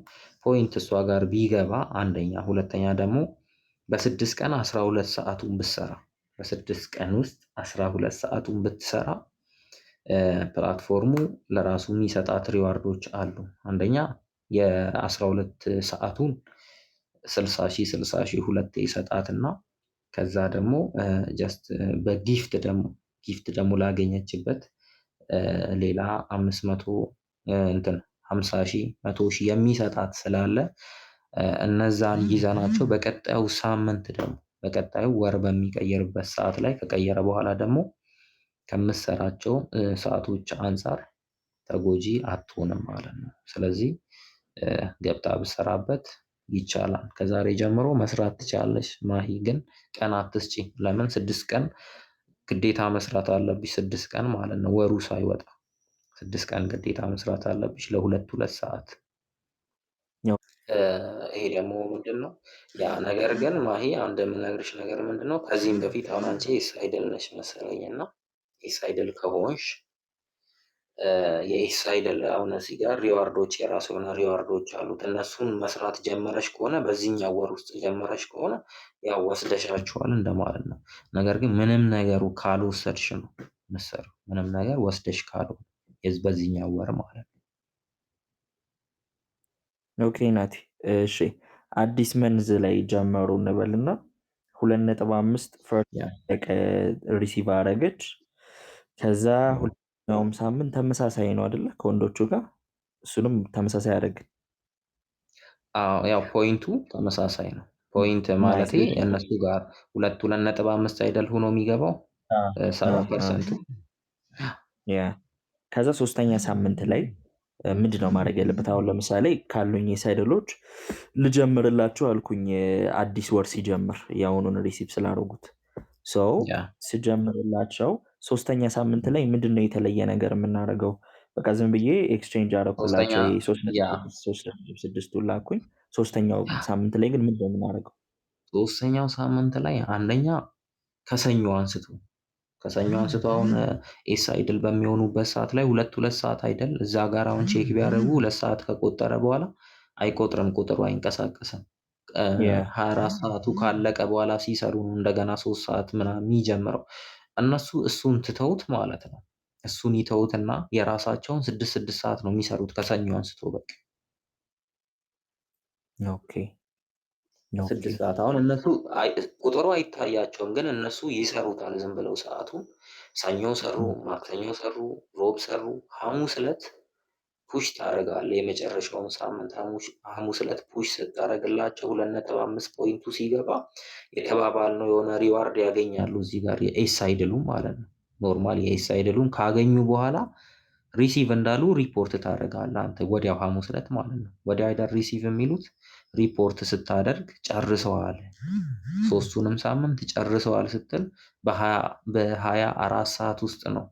ፖይንት እሷ ጋር ቢገባ አንደኛ፣ ሁለተኛ ደግሞ በ6 ቀን 12 ሰዓቱን ብትሰራ በ6 ቀን ውስጥ 12 ሰዓቱን ብትሰራ ፕላትፎርሙ ለራሱ የሚሰጣት ሪዋርዶች አሉ። አንደኛ የ12 ሰዓቱን 60 ሺህ ሁለቴ ይሰጣትና ከዛ ደግሞ ጀስት በጊፍት ደግሞ ላገኘችበት ሌላ 500 እንትን 50 ሺህ 100 ሺህ የሚሰጣት ስላለ እነዛን ይዘናቸው በቀጣዩ ሳምንት ደግሞ በቀጣዩ ወር በሚቀየርበት ሰዓት ላይ ከቀየረ በኋላ ደግሞ ከምትሰራቸው ሰአቶች አንፃር ተጎጂ አትሆንም ማለት ነው። ስለዚህ ገብታ ብትሰራበት ይቻላል። ከዛሬ ጀምሮ መስራት ትችላለች። ማሂ ግን ቀን አትስጪ። ለምን 6 ቀን ግዴታ መስራት አለብሽ። 6 ቀን ማለት ነው ወሩ ሳይወጣ 6 ቀን ግዴታ መስራት አለብሽ ለሁለት ሰዓት። ይሄ ደግሞ ምንድነው ያ ነገር ግን ማሂ አንድ የምነግርሽ ነገር ምንድነው ከዚህም በፊት አሁን አንቺ ኤስ አይድል ነሽ መሰለኝ እና ኤስ አይድል ከሆንሽ የኤስ አይደል አሁን እዚህ ጋር ሪዋርዶች የራሱ የሆነ ሪዋርዶች አሉት። እነሱን መስራት ጀመረች ከሆነ በዚህኛው ወር ውስጥ ጀመረች ከሆነ ያው ወስደሻቸዋል እንደማለት ነው። ነገር ግን ምንም ነገሩ ካልወሰድሽ ነው ምሰሩ ምንም ነገር ወስደሽ ካልሆነ በዚህኛው ወር ማለት ነው። ኦኬ ናቲ፣ እሺ አዲስ መንዝ ላይ ጀመሩ እንበልና 2.5 ፈርስት ሪሲቭ አረገች። ከዛ ሁለተኛውም ሳምንት ተመሳሳይ ነው አይደለ? ከወንዶቹ ጋር እሱንም ተመሳሳይ አደረግን። ያው ፖይንቱ ተመሳሳይ ነው። ፖይንት ማለት እነሱ ጋር 2.5 አይደል ሆኖ የሚገባው 7%። ከዛ ሶስተኛ ሳምንት ላይ ምንድን ነው ማድረግ ያለበት? አሁን ለምሳሌ ካሉኝ የሳይድሎች ልጀምርላችሁ አልኩኝ። አዲስ ወር ሲጀምር የአሁኑን ሪሲቭ ስላደረጉት ሰው ስጀምርላቸው ሶስተኛ ሳምንት ላይ ምንድን ነው የተለየ ነገር የምናደርገው? በቃ ዝም ብዬ ኤክስቼንጅ አደረኩላቸው 3.6 ላኩኝ። ሶስተኛው ሳምንት ላይ ግን ምንድን ነው የምናደርገው? ሶስተኛው ሳምንት ላይ አንደኛ ከሰኞ አንስቶ አሁን ኤስ አይድል በሚሆኑበት ሰዓት ላይ 2 ሰዓት አይደል እዛ ጋር አሁን ቼክ ቢያደርጉ 2 ሰዓት ከቆጠረ በኋላ አይቆጥርም፣ ቁጥሩ አይንቀሳቀስም። 24 ሰዓቱ ካለቀ በኋላ ሲሰሩ ነው እንደገና 3 ሰዓት ምናምን የሚጀምረው። እነሱ እሱን ትተውት ማለት ነው። እሱን ይተውትና የራሳቸውን 6 ሰዓት ነው የሚሰሩት ከሰኞ አንስቶ በቃ 6 ሰዓት። አሁን እነሱ ቁጥሩ አይታያቸውም፣ ግን እነሱ ይሰሩታል ዝም ብለው ሰዓቱ። ሰኞ ሰሩ፣ ማክሰኞ ሰሩ፣ ሮብ ሰሩ፣ ሐሙስ ዕለት ፑሽ ታደርጋለህ። የመጨረሻውን ሳምንት ሐሙስ ዕለት ፑሽ ስታደርግላቸው 2.5 ፖይንቱ ሲገባ የተባባልነው የሆነ ሪዋርድ ያገኛሉ። እዚህ ጋር የኤስ አይድሉ ማለት ነው። ኖርማል የኤስ አይድሉን ካገኙ በኋላ ሪሲቭ እንዳሉ ሪፖርት ታደርጋለህ አንተ ወዲያው ሐሙስ ዕለት ማለት ነው። ወዲያው አይደል ሪሲቭ የሚሉት ሪፖርት ስታደርግ ጨርሰዋል፣ ሶስቱንም ሳምንት ጨርሰዋል ስትል በ24 ሰዓት ውስጥ ነው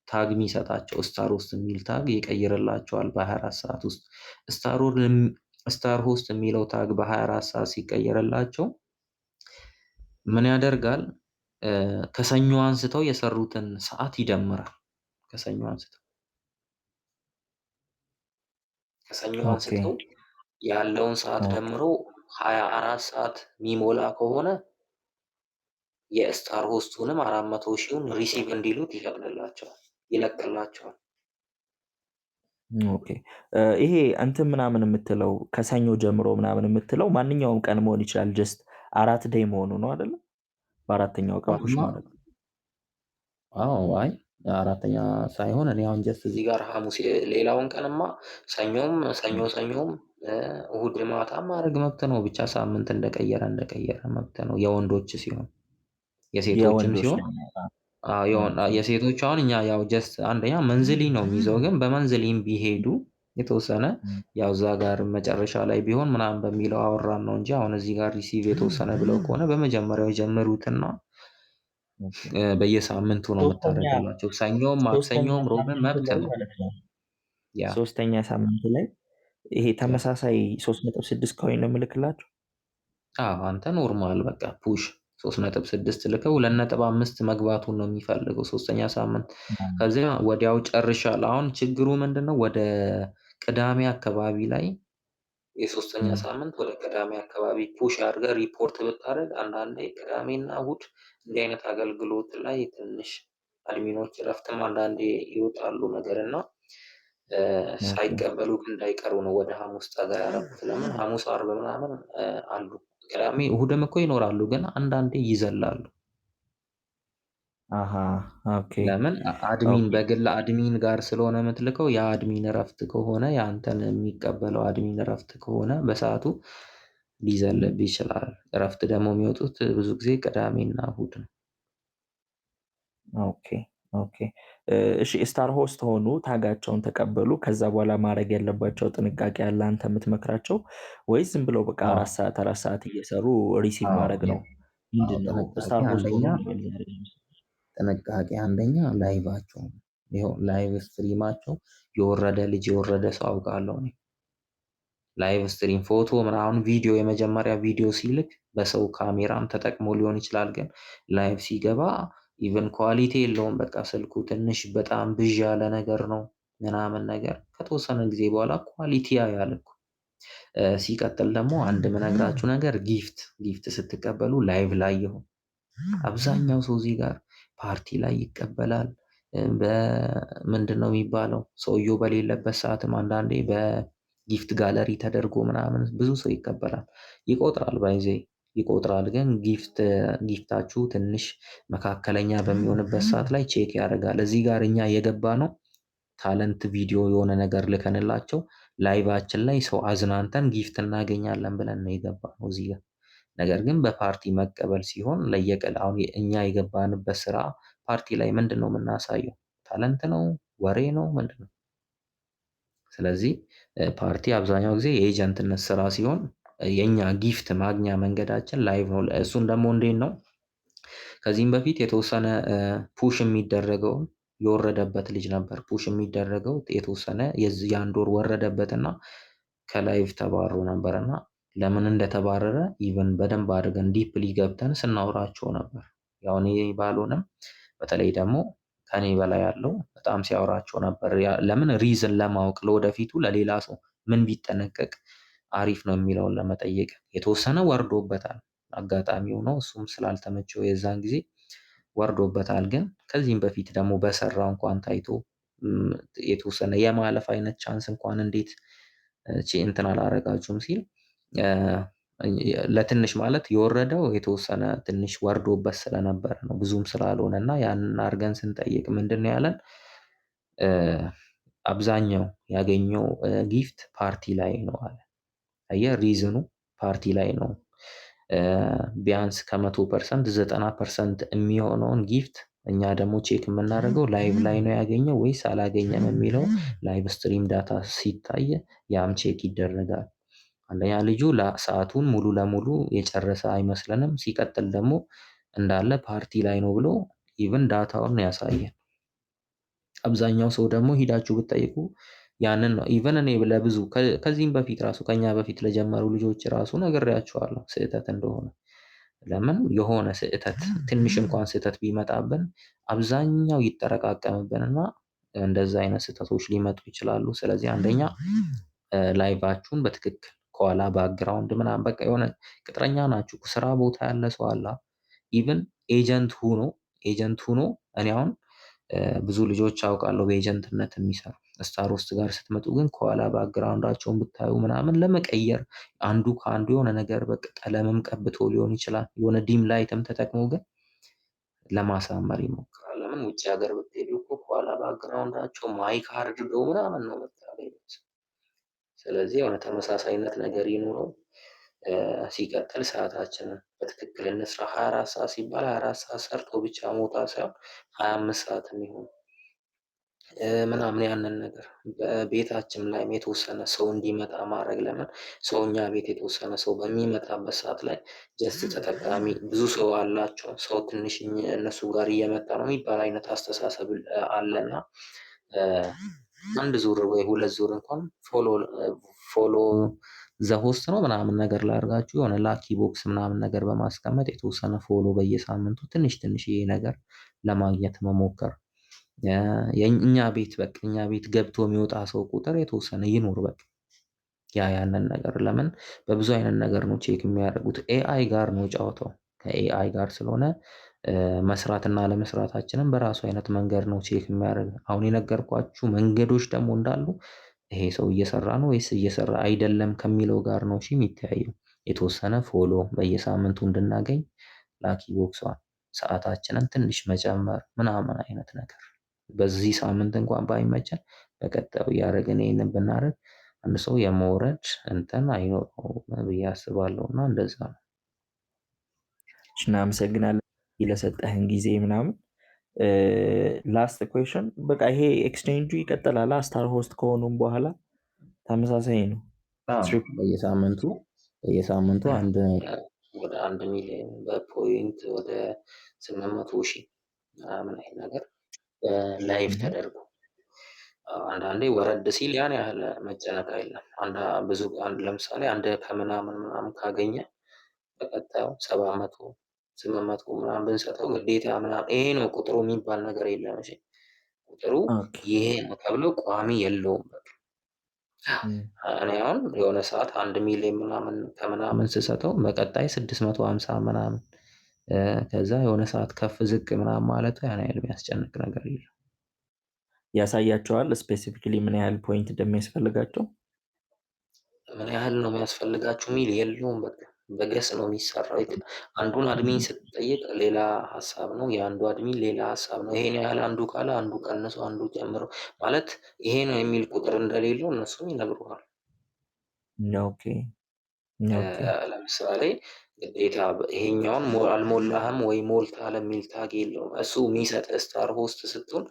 ታግ የሚሰጣቸው። ስታር ሆስት የሚል ታግ ይቀይርላቸዋል በ24 ሰዓት ውስጥ። ስታር ሆስት የሚለው ታግ በ24 ሰዓት ሲቀየርላቸው ምን ያደርጋል? ከሰኞ አንስተው የሰሩትን ሰዓት ይደምራል። ከሰኞ አንስተው ያለውን ሰዓት ደምሮ 24 ሰዓት የሚሞላ ከሆነ የስታር ሆስቱንም 400 ሺውን ሪሲቭ እንዲሉት ይፈቅድላቸዋል፣ ይለቅላቸዋል። ኦኬ ይሄ እንትን ምናምን የምትለው ከሰኞ ጀምሮ ምናምን የምትለው ማንኛውም ቀን መሆን ይችላል። ጀስት 4 ዴይ መሆኑ ነው አይደለም? በአራተኛው ቀን ፑሽ ማለት ነው። አይ አራተኛ ሳይሆን እኔ አሁን ጀስት እዚህ ጋር ሐሙስ ሌላውን ቀንማ ሰኞም እሁድ ማታ ማድረግ መብት ነው። ብቻ ሳምንት እንደቀየረ መብት ነው። የወንዶች ሲሆን የሴቶችም ሲሆን የሴቶች አሁን እኛ ያው ጀስት አንደኛ መንዝሊ ነው የሚይዘው፣ ግን በመንዝሊም ቢሄዱ የተወሰነ ያው እዛ ጋር መጨረሻ ላይ ቢሆን ምናምን በሚለው አወራን ነው እንጂ አሁን እዚህ ጋር ሪሲቭ የተወሰነ ብለው ከሆነ በመጀመሪያው የጀመሩትና በየሳምንቱ ነው የምታደርግላቸው። ሰኞም ማክሰኞም ሮብም መብት ነው። ሶስተኛ ሳምንት ላይ ይሄ ተመሳሳይ 3.6 ኮይን ነው የምልክላቸው። አንተ ኖርማል በቃ ፑሽ 3.6 ልከው 2.5 መግባቱን ነው የሚፈልገው ሶስተኛ ሳምንት። ከዚያ ወዲያው ጨርሻለሁ። አሁን ችግሩ ምንድነው? ወደ ቅዳሜ አካባቢ ላይ የሶስተኛ ሳምንት ወደ ቅዳሜ አካባቢ ፑሽ አድርገህ ሪፖርት ብታደርግ አንዳንዴ ቅዳሜና እሁድ እንዲህ አይነት አገልግሎት ላይ ትንሽ አድሚኖች እረፍትም አንዳንዴ ይወጣሉ ነገር እና ሳይቀበሉ እንዳይቀሩ ነው ወደ ሐሙስ ጠጋ ያደረኩት። ለምን ሐሙስ አርብ ምናምን አሉ፣ ቅዳሜ እሁድም እኮ ይኖራሉ፣ ግን አንዳንዴ ይዘላሉ። ለምን አድሚን በግል አድሚን ጋር ስለሆነ የምትልከው የአድሚን እረፍት ከሆነ የአንተን የሚቀበለው አድሚን እረፍት ከሆነ በሰዓቱ ሊዘልብ ይችላል። እረፍት ደግሞ የሚወጡት ብዙ ጊዜ ቅዳሜና እሁድ ነው። ኦኬ እሺ ስታር ሆስት ሆኑ፣ ታጋቸውን ተቀበሉ። ከዛ በኋላ ማድረግ ያለባቸው ጥንቃቄ ያለ አንተ የምትመክራቸው ወይስ ዝም ብለው በቃ 4 ሰዓት እየሰሩ ሪሲቭ ማድረግ ነው? ምንድን ነው ስታር ሆስት ሆኑ? ጥንቃቄ አንደኛ ላይቫቸው ይኸው ላይቭ ስትሪማቸው የወረደ ሰው አውቃለሁ። ላይቭ ስትሪም ፎቶ ምናምን ቪዲዮ የመጀመሪያ ቪዲዮ ሲልክ በሰው ካሜራም ተጠቅሞ ሊሆን ይችላል፣ ግን ላይቭ ሲገባ ኢቨን ኳሊቲ የለውም። በቃ ስልኩ ትንሽ በጣም ብዥ ያለ ነገር ነው። ምናምን ነገር ከተወሰነ ጊዜ በኋላ ኳሊቲ ያያል እኮ። ሲቀጥል ደግሞ አንድ ምነግራችሁ ነገር ጊፍት ስትቀበሉ ላይቭ ላይ ይሁን። አብዛኛው ሰው እዚህ ጋር ፓርቲ ላይ ይቀበላል። በምንድን ነው የሚባለው? ሰውየው በሌለበት ሰዓትም አንዳንዴ በጊፍት ጋለሪ ተደርጎ ምናምን ብዙ ሰው ይቀበላል። ይቆጥራል ባይዜ ይቆጥራል። ግን ጊፍታችሁ ትንሽ መካከለኛ በሚሆንበት ሰዓት ላይ ቼክ ያደርጋል። እዚህ ጋር እኛ የገባ ነው ታለንት ቪዲዮ የሆነ ነገር ልከንላቸው ላይቫችን ላይ ሰው አዝናንተን ጊፍት እናገኛለን ብለን ነው የገባነው እዚህ ጋር። ነገር ግን በፓርቲ መቀበል ሲሆን ለየቀል አሁን እኛ የገባንበት ስራ ፓርቲ ላይ ምንድን ነው የምናሳየው? ታለንት ነው? ወሬ ነው? ምንድን ነው? ስለዚህ ፓርቲ አብዛኛው ጊዜ የኤጀንትነት ስራ ሲሆን የኛ ጊፍት ማግኛ መንገዳችን ላይቭ ነው። እሱን ደግሞ እንዴት ነው? ከዚህም በፊት የተወሰነ ፑሽ የሚደረገውን የወረደበት ልጅ ነበር። ፑሽ የሚደረገው የተወሰነ የአንድ ወር ወረደበትና ከላይቭ ተባሮ ነበርና ለምን እንደተባረረ ኢቨን በደንብ አድርገን ዲፕሊ ገብተን ስናወራቸው ነበር። ያው እኔ ባልሆንም በተለይ ደግሞ ከኔ በላይ ያለው በጣም ሲያወራቸው ነበር። ለምን ሪዝን ለማወቅ ለወደፊቱ ለሌላ ሰው ምን ቢጠነቀቅ አሪፍ ነው የሚለውን ለመጠየቅ የተወሰነ ወርዶበታል። አጋጣሚ ሆኖ እሱም ስላልተመቸው የዛን ጊዜ ወርዶበታል። ግን ከዚህም በፊት ደግሞ በሰራው እንኳን ታይቶ የተወሰነ የማለፍ አይነት ቻንስ እንኳን እንዴት እንትን አላረጋችሁም ሲል ለትንሽ ማለት የወረደው የተወሰነ ትንሽ ወርዶበት ስለነበረ ነው ብዙም ስላልሆነ እና ያንን አድርገን ስንጠይቅ ምንድን ነው ያለን? አብዛኛው ያገኘው ጊፍት ፓርቲ ላይ ነው አለ። አየህ ሪዝኑ ፓርቲ ላይ ነው። ቢያንስ ከ100% 90% የሚሆነውን ጊፍት እኛ ደግሞ ቼክ የምናደርገው ላይቭ ላይ ነው ያገኘው ወይስ አላገኘም የሚለው ላይቭ ስትሪም ዳታ ሲታይ ያም ቼክ ይደረጋል። አንደኛ ልጁ ሰአቱን ሙሉ ለሙሉ የጨረሰ አይመስለንም። ሲቀጥል ደግሞ እንዳለ ፓርቲ ላይ ነው ብሎ ኢቭን ዳታውን ያሳየን። አብዛኛው ሰው ደግሞ ሂዳችሁ ብትጠይቁ ያንን ነው። ኢቭን እኔ ለብዙ ከዚህም በፊት ራሱ ከኛ በፊት ለጀመሩ ልጆች ራሱ ነግሬያቸዋለሁ ስህተት እንደሆነ። ለምን የሆነ ስህተት ትንሽ እንኳን ስህተት ቢመጣብን አብዛኛው ይጠረቃቀምብንና እንደዛ አይነት ስህተቶች ሊመጡ ይችላሉ። ስለዚህ አንደኛ ላይቫችሁን በትክክል ከኋላ ባክግራውንድ ምናምን በቃ የሆነ ቅጥረኛ ናችሁ ስራ ቦታ ያለ ሰው አለ። ኢቭን ኤጀንት ሁኖ እኔ አሁን ብዙ ልጆች አውቃለሁ በኤጀንትነት የሚሰሩ ስታር ውስጥ ጋር ስትመጡ ግን ከኋላ ባክግራውንዳቸውን ብታዩ ምናምን ለመቀየር አንዱ ከአንዱ የሆነ ነገር በቃ ቀለምም ቀብቶ ሊሆን ይችላል የሆነ ዲም ላይትም ተጠቅሞ ግን ለማሳመር ይሞክራል። ለምን ውጭ ሀገር ብትሄዱ እኮ ከኋላ ባክግራውንዳቸው ማይክ አድርገው ምናምን ነው የምታገኙት። ስለዚህ የሆነ ተመሳሳይነት ነገር ይኑረው። ሲቀጥል ሰአታችንን በትክክል እንስራ። 24 ሰዓት ሲባል 24 ሰዓት ሰርቶ ብቻ መውጣት ሳይሆን 25 ሰዓትም ይሁን ምናምን ያንን ነገር በቤታችን ላይም የተወሰነ ሰው እንዲመጣ ማድረግ። ለምን ሰው እኛ ቤት የተወሰነ ሰው በሚመጣበት ሰዓት ላይ ጀስት ተጠቃሚ ብዙ ሰው አላቸው ሰው ትንሽ እነሱ ጋር እየመጣ ነው የሚባል አይነት አስተሳሰብ አለና አንድ ዙር ወይ ሁለት ዙር እንኳን ፎሎ ዘሆስት ነው ምናምን ነገር ላድርጋችሁ የሆነ ላኪ ቦክስ ምናምን ነገር በማስቀመጥ የተወሰነ ፎሎ በየሳምንቱ ትንሽ ትንሽዬ ነገር ለማግኘት መሞከር። የእኛ ቤት በቃ እኛ ቤት ገብቶ የሚወጣ ሰው ቁጥር የተወሰነ ይኑር በቃ። ያንን ነገር ለምን በብዙ አይነት ነገር ነው ቼክ የሚያደርጉት ኤአይ ጋር ነው ጨዋታው። ከኤአይ ጋር ስለሆነ መስራትና አለመስራታችንን በራሱ አይነት መንገድ ነው ቼክ የሚያደርግ። አሁን የነገርኳችሁ መንገዶች ደግሞ እንዳሉ ይሄ ሰው እየሰራ ነው ወይስ እየሰራ አይደለም ከሚለው ጋር ነው እሺ የሚተያየው። የተወሰነ ፎሎ በየሳምንቱ እንድናገኝ ላኪ ቦክሷን ሰአታችንን ትንሽ መጨመር ምናምን አይነት ነገር። በዚህ ሳምንት እንኳን ባይመቸን በቀጣዩ እያደረግን ይሄንን ብናደርግ አንድ ሰው የመውረድ እንትን አይኖረውም ብዬ አስባለሁ። እና እንደዛ ነው። እናመሰግናለን ለሰጠህን ጊዜ ምናምን። ላስት ኩዌሽን በቃ ይሄ ኤክስቼንጁ ይቀጥላል ስታር ሆስት ከሆኑም በኋላ ተመሳሳይ ነው። በየሳምንቱ ወደ 1 ሚሊዮን በፖይንት ወደ 800,000 ምናምን አይነት ነገር ላይቭ ተደርጎ አንዳንዴ ወረድ ሲል ያን ያህል መጨነቅ የለም። ለምሳሌ አንድ ከምናምን ምናምን ካገኘ በቀጣዩ 700 800 ምናምን ብንሰጠው ግዴታ ምናምን ይሄ ነው ቁጥሩ የሚባል ነገር የለም። እሺ ቁጥሩ ኦኬ። ይሄ ነው ተብሎ ቋሚ የለውም። በቃ እም፣ እኔ አሁን የሆነ ሰዓት 1 ሚሊዮን ምናምን ከምናምን ስሰጠው በቀጣይ 650 ምናምን ከዛ የሆነ ሰዓት ከፍ ዝቅ ምናምን ማለቱ ያን ያህል የሚያስጨንቅ ነገር የለም። ያሳያቸዋል ስፔሲፊካሊ ምን ያህል ፖይንት እንደሚያስፈልጋቸው። ምን ያህል ነው የሚያስፈልጋችሁ የሚል የለውም። በቃ በገስ ነው የሚሰራው። አንዱን አድሚን ስትጠይቅ ሌላ ሀሳብ ነው፣ የአንዱ አድሚን ሌላ ሀሳብ ነው። ይሄን ያህል አንዱ ካለ አንዱ ቀንሶ አንዱ ጨምሮ ማለት ይሄ ነው የሚል ቁጥር እንደሌለው እነሱም ይነግሩሃል። ኦኬ ኦኬ። ለምሳሌ ግዴታ ይሄኛውን አልሞላህም ወይ ሞልተሃል የሚል ታግ የለውም። እሱ የሚሰጥህ ስታር ሆስት ስትሆን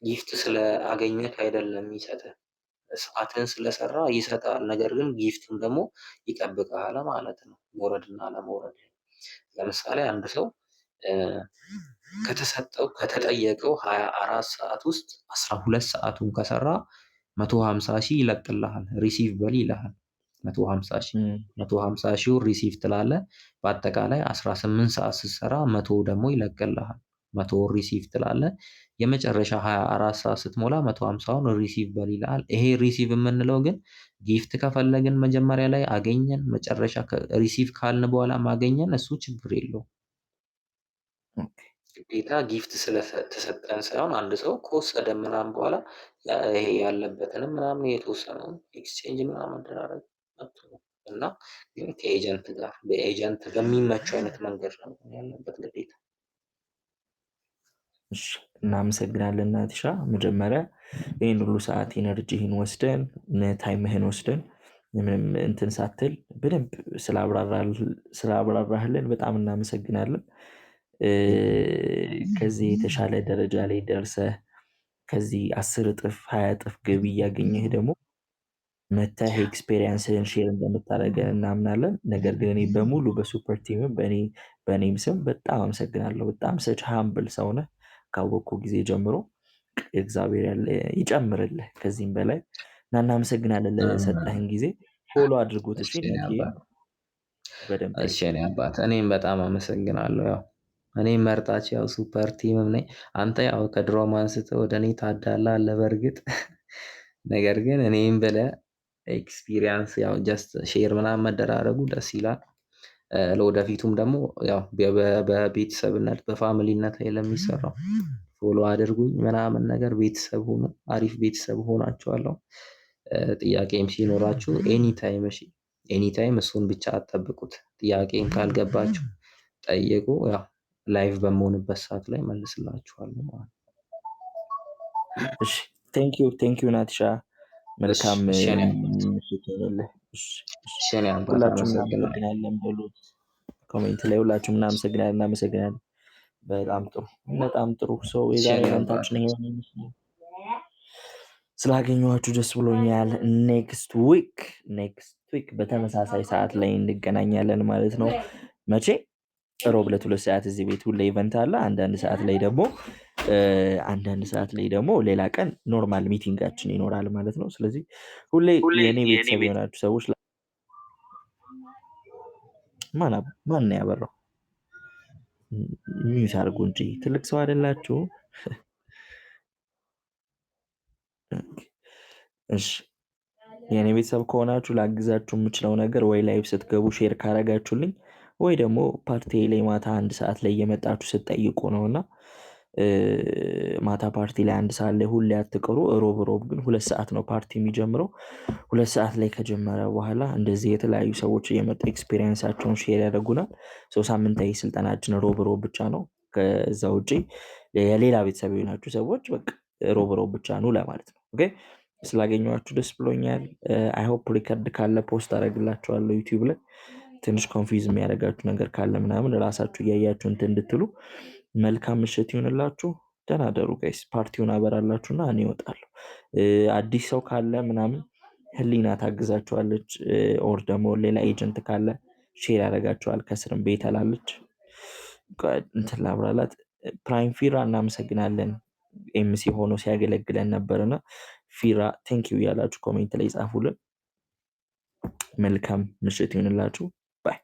ጊፍት ስለአገኘህ አይደለም የሚሰጥህ፣ ሰዓትን ስለሰራ ይሰጣል። ነገር ግን ጊፍቱን ደግሞ ይጠብቅሃል ማለት ነው፣ መውረድና ለመውረድ። ለምሳሌ አንድ ሰው ከተጠየቀው 24 ሰዓት ውስጥ 12 ሰዓቱን ከሰራ 150 ሺህ ይለቅልሃል፣ ሪሲቭ በል ይልሃል። 150 ሺህ እም፣ 150 ሺውን ሪሲቭ ትላለህ። በአጠቃላይ 18 ሰዓት ስትሰራ 100 ደግሞ ይለቅልሃል። 100 ሪሲቭ ትላለህ። የመጨረሻ 24 ሰዓት ስትሞላ 150ውን ሪሲቭ በል ይልሃል። ይሄ ሪሲቭ የምንለው ግን ጊፍት ከፈለግን መጀመሪያ ላይ አገኘን፣ መጨረሻ ሪሲቭ ካልን በኋላ ማገኘን እሱ ችግር የለውም። ኦኬ። ግዴታ ጊፍት ስለተሰጠን ሳይሆን አንድ ሰው ከወሰደ ምናምን በኋላ ይሄ ያለበትንም ምናምን የተወሰነውን ኤክስቼንጅ ምናምን መደራረግ መብቱ ነው። እና ግን ከኤጀንት ጋር በኤጀንት በሚመቸው አይነት መንገድ ነው ያለበት ግዴታ። እሺ እናመሰግናለን ናቲሻ። መጀመሪያ ይህን ሁሉ ሰዓት ኢነርጂህን ወስደን ታይምህን ወስደን ምንም እንትን ሳትል በደንብ ስላብራራህልን በጣም እናመሰግናለን። ከዚህ የተሻለ ደረጃ ላይ ደርሰህ ከዚህ 10 እጥፍ 20 እጥፍ ገቢ እያገኘህ ደግሞ መተህ ኤክስፔሪየንስህን ሼር እንደምታደርገን እናምናለን። ነገር ግን እኔ በሙሉ በሱፐር ቲምም በእኔም ስም በጣም አመሰግናለሁ። በጣም ሰች ሃምብል ሰው ነህ ካወቅኩ ጊዜ ጀምሮ። እግዚአብሔር ያለ ይጨምርልህ ከዚህም በላይ እና እናመሰግናለን ለሰጠህን ጊዜ። ፎሎ አድርጉት እሺ። እሺ የኔ ናቲ አባት፣ በደንብ እሺ የኔ አባት፣ እኔም በጣም አመሰግናለሁ። ያው እኔም መርጣችሁ ያው ሱፐር ቲምም ነኝ። አንተ ያው ከድሮም አንስተህ ወደ እኔ ታዳላለህ በእርግጥ ነገር ግን እኔም ብለህ ኤክስፒሪየንስ ያው ጀስት ሼር ምናምን መደራረጉ ደስ ይላል። ለወደፊቱም ደግሞ ያው በቤተሰብነት በፋሚሊነት ላይ ለሚሰራው ፎሎ አድርጉኝ ምናምን ነገር ቤተሰብ ሆኑ። አሪፍ ቤተሰብ ሆናችኋለሁ። ጥያቄም ሲኖራችሁ ኤኒታይም እሺ፣ ኤኒታይም እሱን ብቻ አትጠብቁት። ጥያቄም ካልገባችሁ ጠይቁ። ያው ላይቭ በመሆንበት ሰዓት ላይ መልስላችኋለሁ ማለት ነው። እሺ። ቴንኪዩ ናቲሻ። መልካም እሺ የኔ ምሽት ይሆንልህ። እሺ፣ እሺ። እሺ የኔ አባት ሁላችሁም አመሰግናለሁ። እናመሰግናለን በሉት ኮሜንት ላይ። ሁላችሁም እናመሰግናለን። በጣም ጥሩ በጣም ጥሩ። ሰው እሺ የዛሬ የኔ አባት ኢቨንታችን ይሄ ይመስላል። ስላገኘኋችሁ ደስ ብሎኛል። ኔክስት ዊክ በተመሳሳይ ሰዓት ላይ እንገናኛለን ማለት ነው። መቼ? ሮብ ዕለት 2 ሰዓት እዚህ ቤት ሁሌ ኢቨንት አለ። አንዳንድ ሰዓት ላይ ደግሞ ሌላ ቀን ኖርማል ሚቲንጋችን ይኖራል ማለት ነው። ስለዚህ ሁሌ የእኔ ቤተሰብ የሆናችሁ ሰዎች ማን ነው ያበራው? ሚዩት አድርጉ እንጂ ትልቅ ሰው አይደላችሁ? እሺ የእኔ ቤተሰብ ከሆናችሁ ላግዛችሁ የምችለው ነገር ወይ ላይቭ ስትገቡ ሼር ካረጋችሁልኝ ወይ ደግሞ ፓርቲ ላይ ማታ 1 ሰዓት ላይ እየመጣችሁ ስትጠይቁ ነው። እና ማታ ፓርቲ ላይ 1 ሰዓት ላይ ሁሌ አትቅሩ። ሮብ ግን 2 ሰዓት ነው ፓርቲ የሚጀምረው። 2 ሰዓት ላይ ከጀመረ በኋላ እንደዚህ የተለያዩ ሰዎች እየመጡ ኤክስፔሪየንሳቸውን ሼር ያደርጉናል። ሳምንታዊ ስልጠናችን ሮብ ብቻ ነው። ከዛ ውጪ የሌላ ቤተሰብ የሆናችሁ ሰዎች በቃ ሮብ ብቻ ነው ለማለት ነው። ኦኬ ስላገኘኋችሁ ደስ ብሎኛል። አይሆፕ ሪከርድ ካለ ፖስት አደርግላችኋለሁ ዩቲዩብ ላይ። ትንሽ ኮንፊውዝ የሚያደርጋችሁ ነገር ካለ ምናምን ራሳችሁ እያያችሁ እንትን እንድትሉ። መልካም ምሽት ይሁንላችሁ። ደህና ደሩ ጋይስ። ፓርቲውን አበራላችሁና እኔ እወጣለሁ። አዲስ ሰው ካለ ምናምን ህሊና ታግዛችኋለች። ኦር ደግሞ ሌላ ኤጀንት ካለ ሼር ያደርጋችኋል። ከስርም ቤት አላለች እንትን ላብራላት። ፕራይም ፊራ እናመሰግናለን። ኤምሲ ሆኖ ሲያገለግለን ነበርና ፊራ ቴንኪው እያላችሁ ኮሜንት ላይ ጻፉልን። መልካም ምሽት ይሁንላችሁ። ባይ